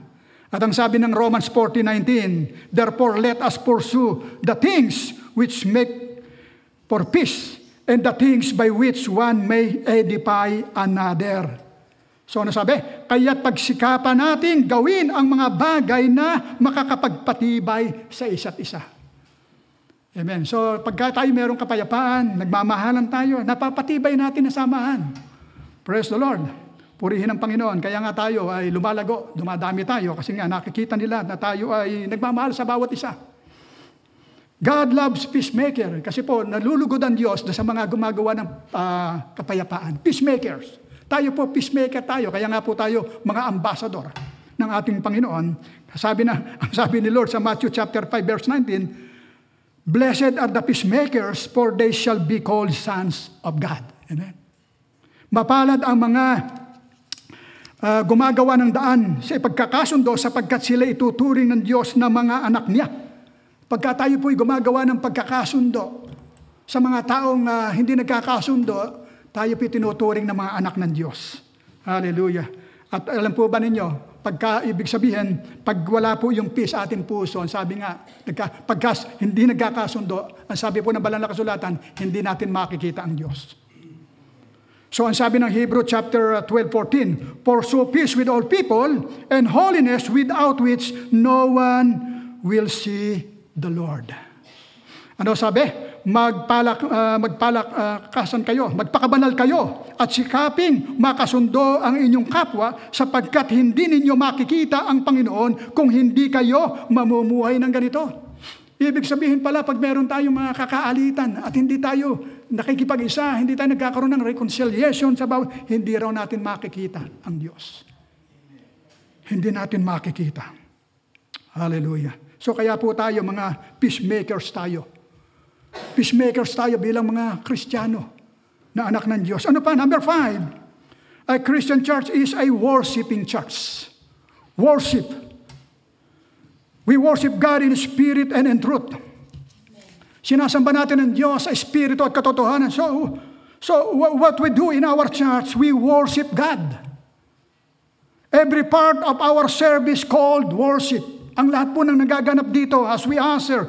At ang sabi ng Romans 14:19, therefore let us pursue the things which make for peace, and the things by which one may edify another. So ano sabi? Kaya't pagsikapan natin gawin ang mga bagay na makakapagpatibay sa isa't isa. Amen. So pagka tayo merong kapayapaan, nagmamahalan tayo, napapatibay natin na samahan. Praise the Lord. Purihin ang Panginoon. Kaya nga tayo ay lumalago, dumadami tayo kasi nga nakikita nila na tayo ay nagmamahal sa bawat isa. God loves peacemaker kasi po nalulugod ang Diyos sa mga gumagawa ng kapayapaan. Peacemakers. Tayo po peacemaker tayo. Kaya nga po tayo mga ambassador ng ating Panginoon. Ang sabi ni Lord sa Matthew chapter 5 verse 19, blessed are the peacemakers, for they shall be called sons of God. Amen. Mapalad ang mga gumagawa ng daan sa pagkakasundo sapagkat sila ituturing ng Diyos na mga anak niya. Pagka tayo po'y gumagawa ng pagkakasundo sa mga taong hindi nagkakasundo, tayo po'y tinuturing na mga anak ng Diyos. Hallelujah. At alam po ba ninyo, pagka ibig sabihin, pag wala po yung peace sa ating puso, ang sabi nga, pagka hindi nagkakasundo, ang sabi po ng banal na kasulatan, hindi natin makikita ang Diyos. So ang sabi ng Hebrew chapter 12:14, pursue peace with all people and holiness without which no one will see the Lord. Ano sabi? Magpalakasan kayo, magpakabanal kayo at sikaping makasundo ang inyong kapwa sapagkat hindi ninyo makikita ang Panginoon kung hindi kayo mamumuhay ng ganito. Ibig sabihin pala, pag meron tayong mga kakaalitan at hindi tayo nakikipag-isa, hindi tayo nagkakaroon ng reconciliation sa bawat, hindi raw natin makikita ang Diyos. Hindi natin makikita. Hallelujah. So kaya po tayo mga peacemakers tayo. Peacemakers tayo bilang mga Kristiyano na anak ng Diyos. Ano pa? Number 5. A Christian church is a worshiping church. Worship. We worship God in spirit and in truth. Sinasamba natin ang Diyos sa espiritu at katotohanan. So what we do in our church, we worship God. Every part of our service called worship. Ang lahat po ng nagaganap dito as we answer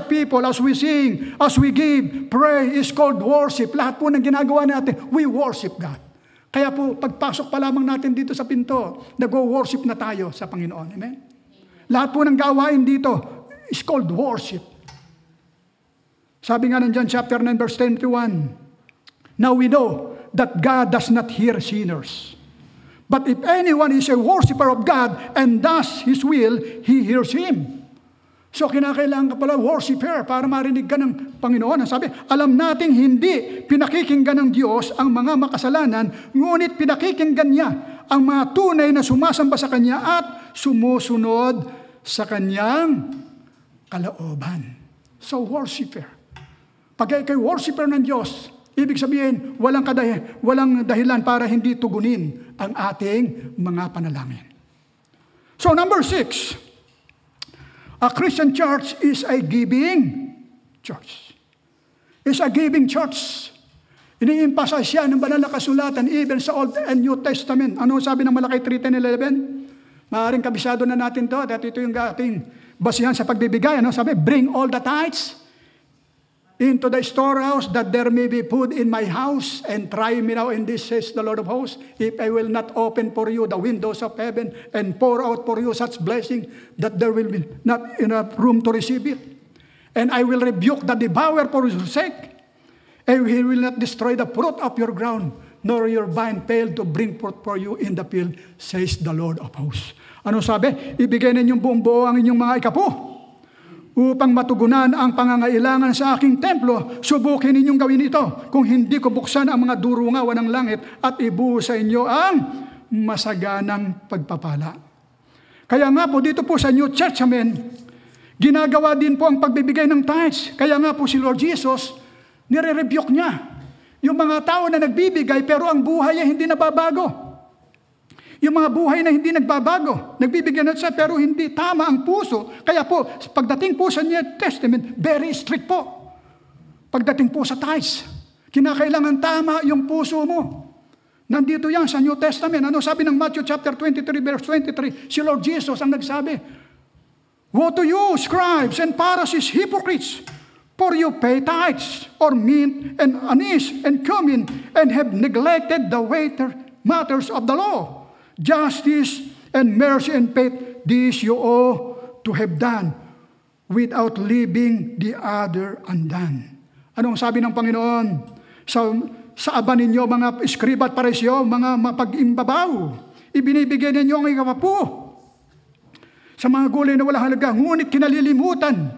people, as we sing, as we give, pray, is called worship. Lahat po ng ginagawa natin, we worship God. Kaya po, pagpasok pa lamang natin dito sa pinto, nag-worship na tayo sa Panginoon. Amen? Lahat po ng gawain dito is called worship. Sabi nga ng John chapter 9 verse 21, now we know that God does not hear sinners. But if anyone is a worshiper of God and does His will, He hears him. So kinakailangan ka pala worshiper para marinig ka ng Panginoon. Sabi, alam nating hindi pinakikinggan ng Diyos ang mga makasalanan, ngunit pinakikinggan niya ang mga tunay na sumasamba sa Kanya at sumusunod sa kanyang kalooban. So, worshiper. Pag ikay worshiper ng Diyos, ibig sabihin, walang dahilan para hindi tugunin ang ating mga panalangin. So, number 6, a Christian church is a giving church. It's a giving church. Ini-emphasize siya ng banal na kasulatan, even sa Old and New Testament. Ano sabi ng Malakay 3:10-11? Maaaring kabisado na natin to, at ito yung ating basihan sa pagbibigay. Ano sabi? Bring all the tithes into the storehouse, that there may be food in my house, and try me now in this, says the Lord of hosts, if I will not open for you the windows of heaven and pour out for you such blessing that there will be not enough room to receive it. And I will rebuke the devourer for your sake, and he will not destroy the fruit of your ground, nor your vine fail to bring forth for you in the field, says the Lord of hosts. Ano sabi? Ibigay ninyong buong-buo ang inyong mga ikapo, upang matugunan ang pangangailangan sa aking templo. Subukin ninyong gawin ito, kung hindi ko buksan ang mga durungawan ng langit at ibuhos sa inyo ang masaganang pagpapala. Kaya nga po dito po sa New Testament, ginagawa din po ang pagbibigay ng tithes. Kaya nga po si Lord Jesus, nire-rebuke niya yung mga tao na nagbibigay pero ang buhay ay hindi nababago. Yung mga buhay na hindi nagbabago, nagbibigyan na siya pero hindi tama ang puso. Kaya po, pagdating po sa New Testament, very strict po. Pagdating po sa tithes, kinakailangan tama yung puso mo. Nandito yan sa New Testament. Ano sabi ng Matthew chapter 23, verse 23? Si Lord Jesus ang nagsabi, woe to you, scribes and Pharisees, hypocrites! For you pay tithes, or mint, and anise, and cumin, and have neglected the weightier matters of the law. Justice and mercy and faith, these you ought to have done, without leaving the other undone. Anong sabi ng Panginoon? Sa aba ninyo, mga iskriba at pariseo, mga mapag-imbabaw, ibinibigay ninyo ang ikapapo sa mga gulay na walang halaga, ngunit kinalilimutan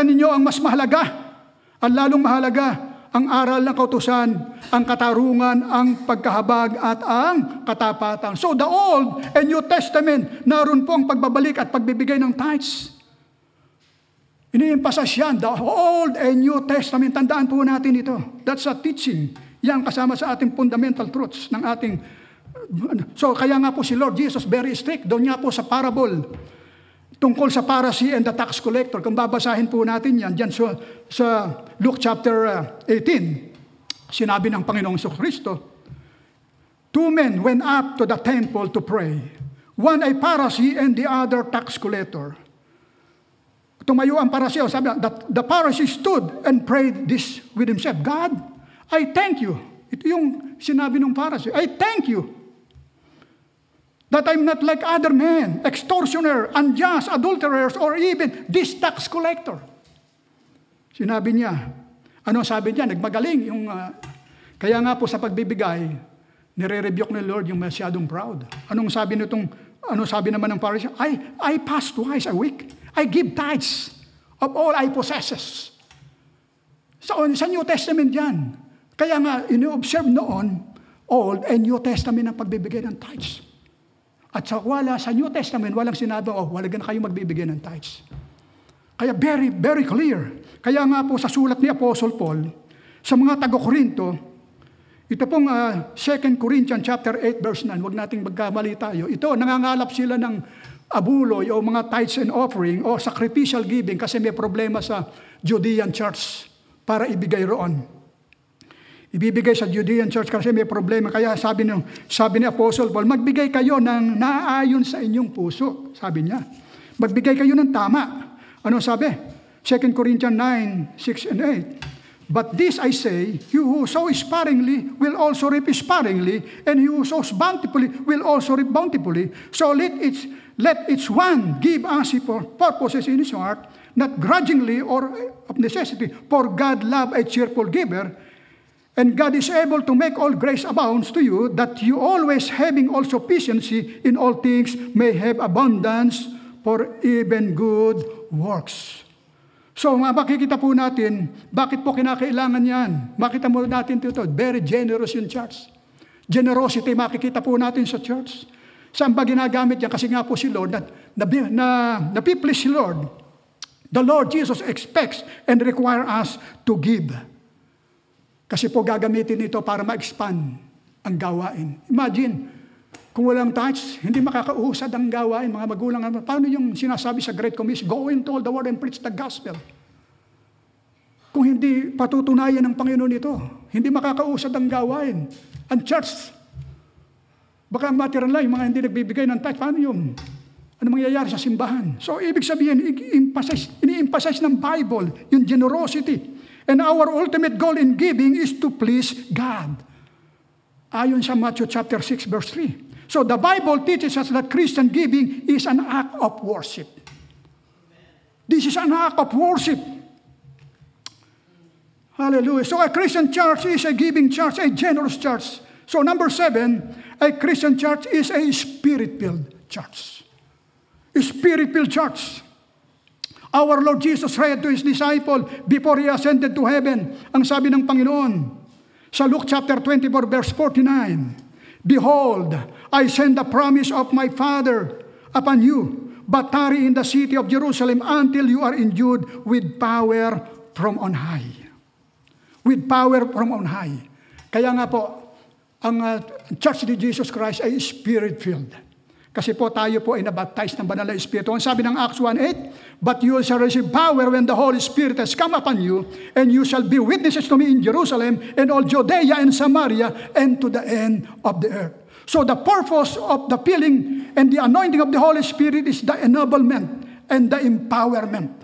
ninyo ang mas mahalaga, ang lalong mahalaga, ang aral ng kautusan, ang katarungan, ang pagkahabag at ang katapatan. So the Old and New Testament, naroon po ang pagbabalik at pagbibigay ng tithes. Ini-emphasize yan, the Old and New Testament. Tandaan po natin ito. That's a teaching. Yan kasama sa ating fundamental truths ng ating. So kaya nga po si Lord Jesus very strict. Doon nga po sa parable tungkol sa Pharisee and the tax collector. Kung babasahin po natin yan, dyan sa Luke chapter 18, sinabi ng Panginoong Kristo, 2 men went up to the temple to pray, one a Pharisee and the other tax collector. Tumayo ang Pariseo, sabi, the Pharisee stood and prayed this with himself, God, I thank you. Ito yung sinabi ng Pharisee, I thank you that I'm not like other men, extortioner, unjust, adulterers, or even this tax collector. Sinabi niya, ano sabi niya? Nagmagaling. Kaya nga po sa pagbibigay, nire-rebuke ni Lord yung masyadong proud. Ano sabi naman ng Pharisee? I fast twice a week. I give tithes of all I possess. Sa New Testament yan. Kaya nga, ini-observe noon, Old and New Testament ang pagbibigay ng tithes. At sa New Testament, walang sinabi, wala na kayo magbibigay ng tithes. Kaya very, very clear. Kaya nga po sa sulat ni Apostle Paul, sa mga taga-Korinto, ito pong 2 Corinthians chapter 8, verse 9, huwag nating magkamali tayo. Ito, nangangalap sila ng abuloy o mga tithes and offering o sacrificial giving kasi may problema sa Judean church para ibigay roon. Ibibigay sa Judean church kasi may problema. Kaya sabi ni Apostle Paul, magbigay kayo ng naaayon sa inyong puso. Sabi niya, magbigay kayo ng tama. Ano sabi? 2 Corinthians 9, 6 and 8. But this I say, you who sow sparingly will also reap sparingly, and he who sows bountifully will also reap bountifully. So let each one give as he purposes in his heart, not grudgingly or of necessity, for God loves a cheerful giver. And God is able to make all grace abounds to you, that you always having all sufficiency in all things may have abundance for even good works. So makikita po natin, bakit po kinakailangan yan? Makita mo natin ito, very generous in church. Generosity makikita po natin sa church. Saan ba ginagamit yan? Kasi nga po si Lord, na-please si Lord. The Lord Jesus expects and require us to give. Kasi po gagamitin ito para ma-expand ang gawain. Imagine, kung walang tithes, hindi makakausad ang gawain, mga magulang. Paano yung sinasabi sa Great Commission? Go into all the world and preach the gospel. Kung hindi patutunayan ng Panginoon ito, hindi makakausad ang gawain. Ang church, baka material lang, yung mga hindi nagbibigay ng tithe, paano yun? Ano mangyayari sa simbahan? So, ibig sabihin, ini-emphasize ng Bible yung generosity. And our ultimate goal in giving is to please God. Ayon sa Matthew chapter 6, verse 3. So, the Bible teaches us that Christian giving is an act of worship. This is an act of worship. Hallelujah. So, a Christian church is a giving church, a generous church. So, number 7, a Christian church is a spirit-filled church. A spirit-filled church. Our Lord Jesus said to His disciple before He ascended to heaven, ang sabi ng Panginoon, sa Luke chapter 24, verse 49, Behold, I send the promise of my Father upon you, but tarry in the city of Jerusalem until you are endued with power from on high. With power from on high. Kaya nga po, ang Church ni Jesus Christ ay spirit-filled. Kasi po tayo po ay nabaptize ng Banal na Espiritu. Ang sabi ng Acts 1:8, But you shall receive power when the Holy Spirit has come upon you, and you shall be witnesses to me in Jerusalem, and all Judea and Samaria, and to the end of the earth. So the purpose of the filling and the anointing of the Holy Spirit is the ennoblement and the empowerment.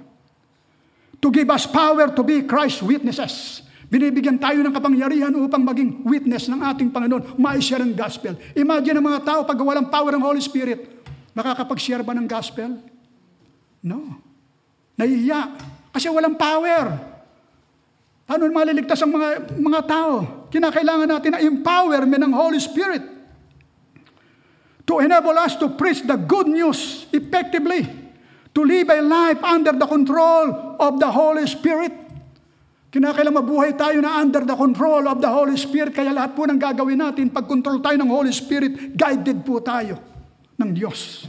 To give us power to be Christ's witnesses. Binibigyan tayo ng kapangyarihan upang maging witness ng ating Panginoon, ma-share ang gospel. Imagine ang mga tao pag walang power ng Holy Spirit, makakapag-share ba ng gospel? No. Nahihiya. Kasi walang power. Ano maliligtas ang mga tao? Kinakailangan natin na empowerment ng Holy Spirit to enable us to preach the good news effectively, to live a life under the control of the Holy Spirit. Kinakailangan mabuhay tayo na under the control of the Holy Spirit. Kaya lahat po ng gagawin natin, pag-control tayo ng Holy Spirit, guided po tayo ng Diyos.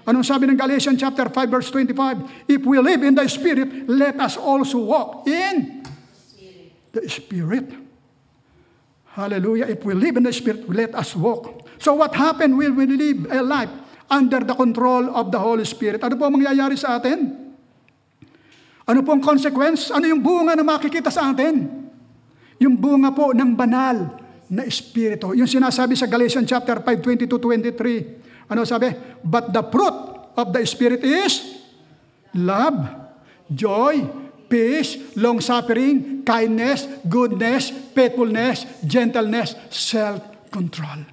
Anong sabi ng Galatians chapter 5, verse 25? If we live in the Spirit, let us also walk in the Spirit. Hallelujah. If we live in the Spirit, let us walk. So what happened when we live a life under the control of the Holy Spirit? Ano po ang mangyayari sa atin? Ano po ang consequence? Ano yung bunga na makikita sa atin? Yung bunga po ng banal na Espiritu. Yung sinasabi sa Galatians chapter 5, 22-23. Ano sabi? But the fruit of the Spirit is love, joy, peace, long-suffering, kindness, goodness, faithfulness, gentleness, self-control.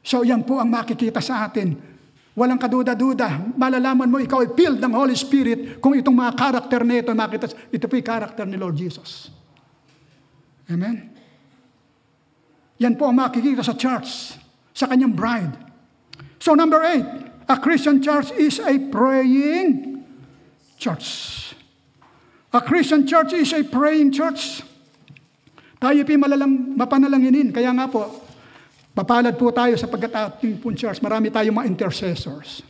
So yan po ang makikita sa atin. Walang kaduda-duda. Malalaman mo, ikaw ay filled ng Holy Spirit kung itong mga karakter na ito, makita, ito po yung karakter ni Lord Jesus. Amen? Yan po ang makikita sa church, sa kanyang bride. So number 8, a Christian church is a praying church. A Christian church is a praying church. Tayo po mapanalanginin. Kaya nga po, papalad po tayo sapagkat ating po church, marami tayong mga intercessors.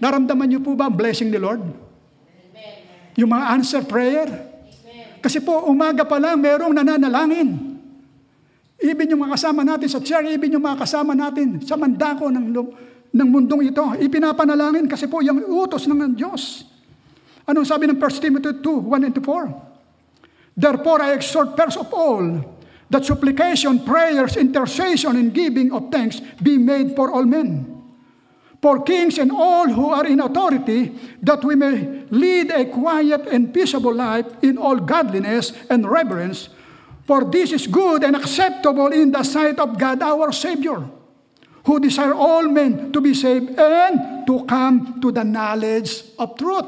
Naramdaman niyo po ba ang blessing ni Lord? Amen. Yung mga answer prayer? Amen. Kasi po, umaga pa lang, merong nananalangin. Even yung mga kasama natin sa chair, even yung mga kasama natin sa mandako ng mundong ito, ipinapanalangin kasi po yung utos ng Diyos. Anong sabi ng 1 Timothy 2:1-4? Therefore, I exhort first of all, that supplication, prayers, intercession, and giving of thanks be made for all men, for kings and all who are in authority, that we may lead a quiet and peaceable life in all godliness and reverence. For this is good and acceptable in the sight of God our Savior, who desire all men to be saved and to come to the knowledge of truth.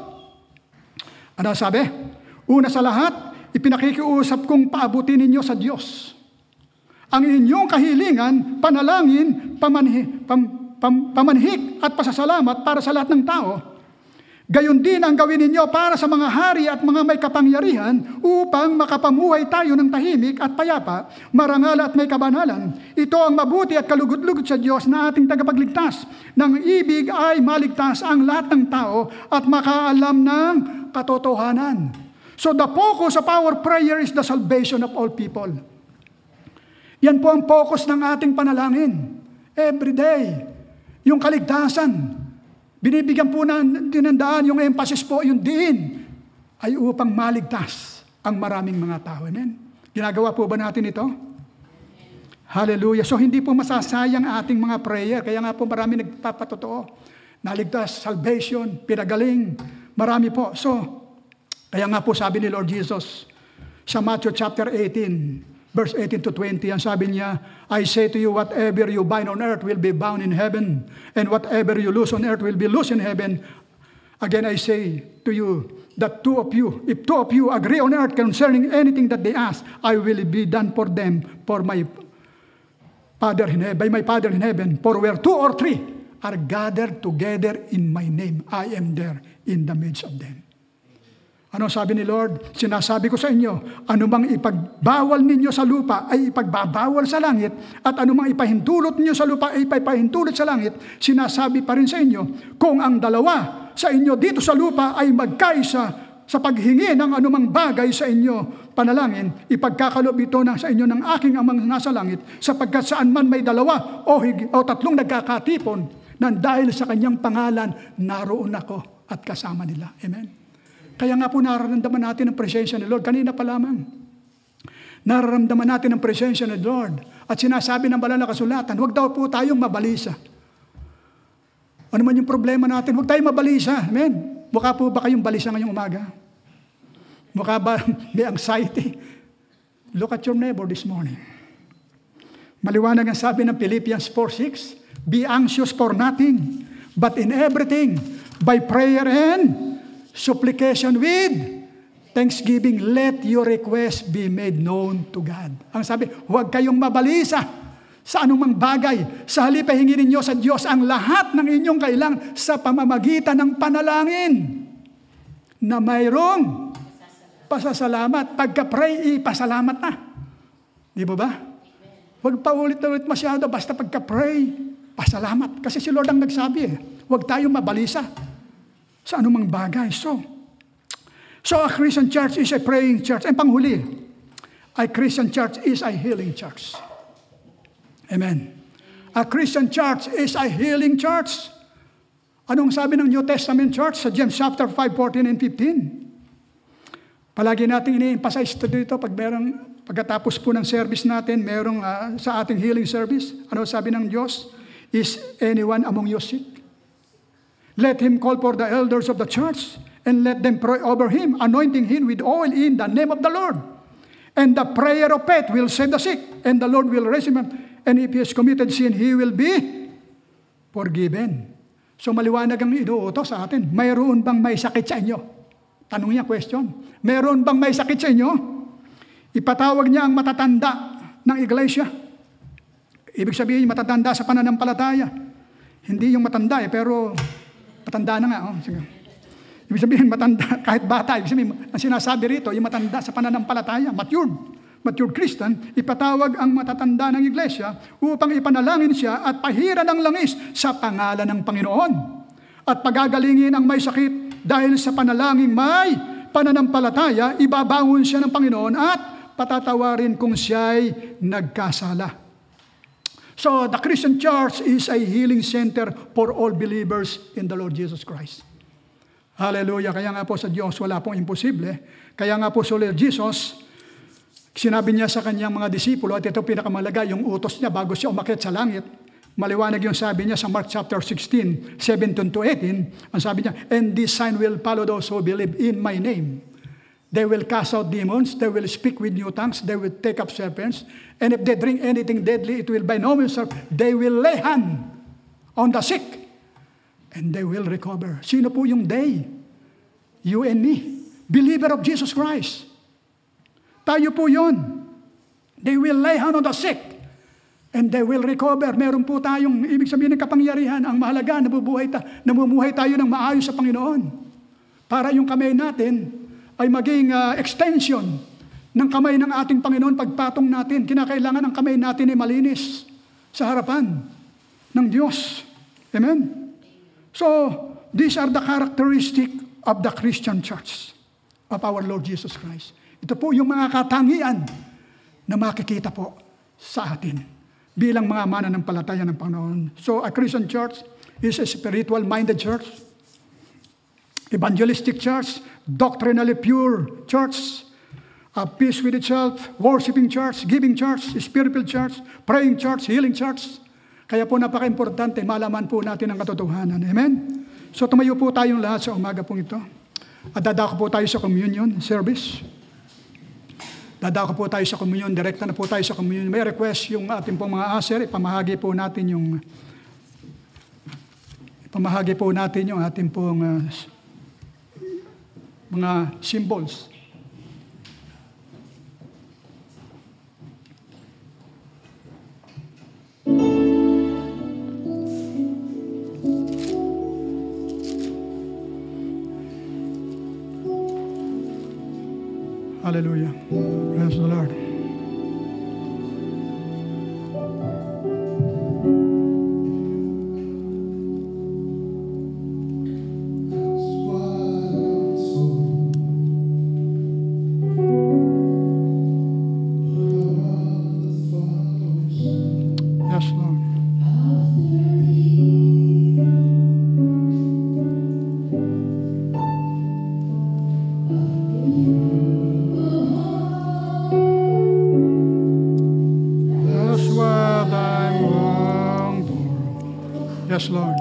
Ano sabi? Una sa lahat, ipinakikiusap kong paabutin ninyo sa Diyos ang inyong kahilingan, panalangin, pamanhik at pasasalamat para sa lahat ng tao. Gayon din ang gawin ninyo para sa mga hari at mga may kapangyarihan upang makapamuhay tayo ng tahimik at payapa, marangal at may kabanalan. Ito ang mabuti at kalugod-lugod sa Diyos na ating tagapagligtas. Nang ibig ay maligtas ang lahat ng tao at makaalam ng katotohanan. So the focus of our prayer is the salvation of all people. Yan po ang focus ng ating panalangin. Every day. Yung kaligtasan. Binibigyan po na tinandaan, yung emphasis po, yung diin, ay upang maligtas ang maraming mga tao. Amen? Ginagawa po ba natin ito? Hallelujah. So hindi po masasayang ating mga prayer. Kaya nga po marami nagpapatotoo. Naligtas, salvation, pinagaling. Marami po. So, kaya nga po sabi ni Lord Jesus sa Matthew chapter 18, verse 18 to 20, ang sabi niya, I say to you, whatever you bind on earth will be bound in heaven, and whatever you loose on earth will be loosed in heaven. Again, I say to you, that if two of you agree on earth concerning anything that they ask, I will be done for them for my Father in heaven, by my Father in heaven. For where 2 or 3 are gathered together in my name, I am there in the midst of them. Ano sabi ni Lord? Sinasabi ko sa inyo, anumang ipagbawal ninyo sa lupa ay ipagbabawal sa langit, at anumang ipahintulot ninyo sa lupa ay ipahintulot sa langit. Sinasabi pa rin sa inyo, kung ang dalawa sa inyo dito sa lupa ay magkaisa sa paghingi ng anumang bagay sa inyo panalangin, ipagkakalob ito sa inyo ng aking amang nasa langit, sapagkat saan man may dalawa o 3 nagkakatipon, nang dahil sa kanyang pangalan, naroon ako at kasama nila. Amen? Kaya nga po nararamdaman natin ang presensya ni Lord. Kanina pa lamang. Nararamdaman natin ang presensya ni Lord. At sinasabi ng banal na kasulatan, huwag daw po tayong mabalisa. Ano man yung problema natin, huwag tayong mabalisa. Amen? Mukha po ba kayong balisa ngayong umaga? Mukha ba may anxiety? Look at your neighbor this morning. Maliwanag ang sabi ng Philippians 4:6, be anxious for nothing, but in everything, by prayer and supplication with thanksgiving, let your request be made known to God. Ang sabi, huwag kayong mabalisa sa anumang bagay. Sa halip ay hingin ninyo sa Diyos ang lahat ng inyong kailangan sa pamamagitan ng panalangin na mayroong pasasalamat. Pagka-pray, ipasalamat na. Di ba ba? Huwag pa ulit-ulit masyado, basta pagka-pray, pasalamat. Kasi si Lord ang nagsabi huwag tayong mabalisa sa anumang bagay. So a Christian church is a praying church. And panghuli, a Christian church is a healing church. Amen. A Christian church is a healing church. Anong sabi ng New Testament church sa James chapter 5:14 and 15? Palagi natin ini-emphasize dito pagkatapos po ng service natin, merong sa ating healing service. Ano sabi ng Diyos? Is anyone among you sick? Let him call for the elders of the church and let them pray over him, anointing him with oil in the name of the Lord. And the prayer of faith will save the sick, and the Lord will raise him up. And if he has committed sin, he will be forgiven. So maliwanag ang inuutos sa atin. Mayroon bang may sakit sa inyo? Tanong niya, question. Mayroon bang may sakit sa inyo? Ipatawag niya ang matatanda ng iglesia. Ibig sabihin, matatanda sa pananampalataya. Hindi yung matanda pero matanda na nga. Sige. Ibig sabihin, matanda, kahit bata. Ibig sabihin, ang sinasabi rito, yung matanda sa pananampalataya, matured Christian, ipatawag ang matatanda ng iglesia upang ipanalangin siya at pahiran ng langis sa pangalan ng Panginoon. At pagagalingin ang may sakit dahil sa panalangin may pananampalataya, ibabangon siya ng Panginoon at patatawarin kung siya'y nagkasala. So, the Christian church is a healing center for all believers in the Lord Jesus Christ. Hallelujah. Kaya nga po sa Diyos, wala pong imposible. Kaya nga po sa Lord Jesus, sinabi niya sa kanyang mga disipulo, at ito pinakamalaga, yung utos niya bago siya umakyat sa langit. Maliwanag yung sabi niya sa Mark chapter 16, 17 to 18. Ang sabi niya, and this sign will follow those who believe in my name. They will cast out demons, they will speak with new tongues, they will take up serpents, and if they drink anything deadly, it will by no means harm. They will lay hand on the sick, and they will recover. Sino po yung they? You and me. Believer of Jesus Christ. Tayo po yun. They will lay hand on the sick, and they will recover. Meron po tayong, ibig sabihin ng kapangyarihan, ang mahalaga, namumuhay tayo ng maayos sa Panginoon. para yung kamay natin ay maging extension ng kamay ng ating Panginoon pagpatong natin. Kinakailangan ang kamay natin ay malinis sa harapan ng Diyos. Amen? So, these are the characteristic of the Christian church of our Lord Jesus Christ. Ito po yung mga katangian na makikita po sa atin bilang mga mananampalataya ng Panginoon. So, a Christian church is a spiritual-minded church, evangelistic church, doctrinally pure church, a peace with itself, worshiping church, giving church, spiritual church, praying church, healing church. Kaya po napaka-importante, malaman po natin ang katotohanan. Amen? So tumayo po tayong lahat sa umaga pong ito. At dadako po tayo sa communion service. Dadako po tayo sa communion, direkta na po tayo sa communion. May request yung ating pong mga aser, ipamahagi po natin yung ating pong mga symbols. Hallelujah. Praise the Lord. Yes, Lord. That's what I long for. Yes, Lord.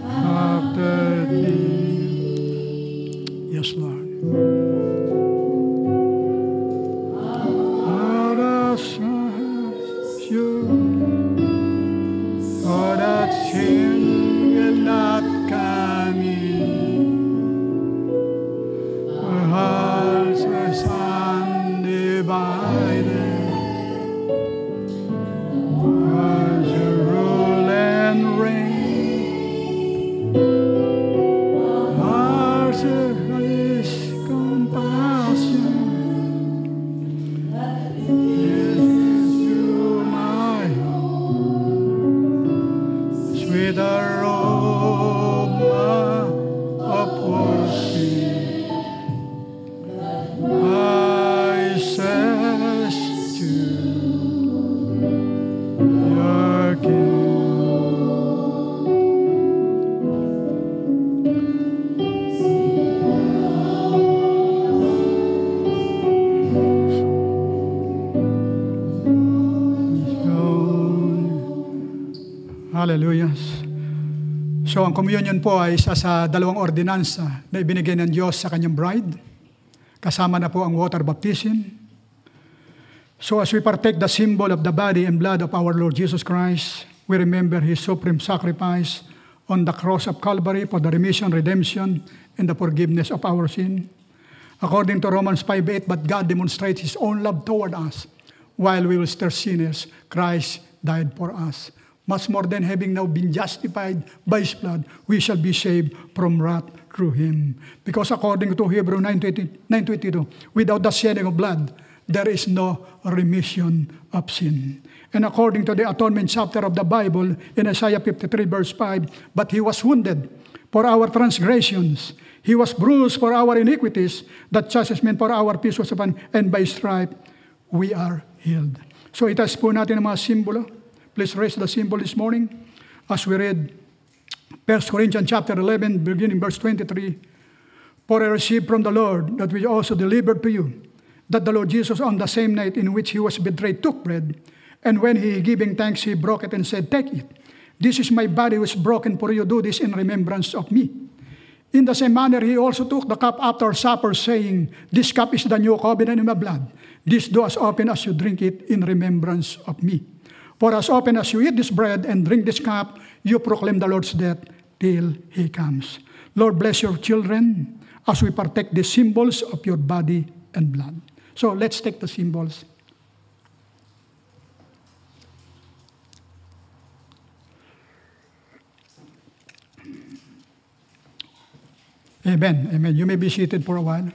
After thee. Yes, Lord. Out of you, oh, that sin will not come in. Our hearts are undivided. As you rule and reign, hearts of His compassion. This is you, my own, sweet aroma of worship. I says to your King. Hallelujah. So ang communion po ay isa sa dalawang ordinansa na ibinigay ng Diyos sa kanyang bride. Kasama na po ang water baptism. So as we partake the symbol of the body and blood of our Lord Jesus Christ, we remember His supreme sacrifice on the cross of Calvary for the remission, redemption, and the forgiveness of our sin. According to Romans 5:8, but God demonstrates His own love toward us. While we were still sinners, Christ died for us. Much more than having now been justified by His blood, we shall be saved from wrath through Him. Because according to Hebrews 9:22, without the shedding of blood, there is no remission of sin. And according to the atonement chapter of the Bible, in Isaiah 53 verse 5, but He was wounded for our transgressions. He was bruised for our iniquities. That chastisement for our peace was upon, and by stripe we are healed. So itas po natin ang mga simbolo. Please raise the symbol this morning as we read 1 Corinthians chapter 11, beginning verse 23. For I received from the Lord that which also delivered to you, that the Lord Jesus on the same night in which He was betrayed took bread, and when He giving thanks, He broke it and said, take it. This is my body which is broken for you. Do this in remembrance of me. In the same manner, He also took the cup after supper, saying, this cup is the new covenant in my blood. This do as often as you drink it in remembrance of me. For as often as you eat this bread and drink this cup, you proclaim the Lord's death till He comes. Lord, bless your children as we partake the symbols of your body and blood. So let's take the symbols. Amen. Amen. You may be seated for a while.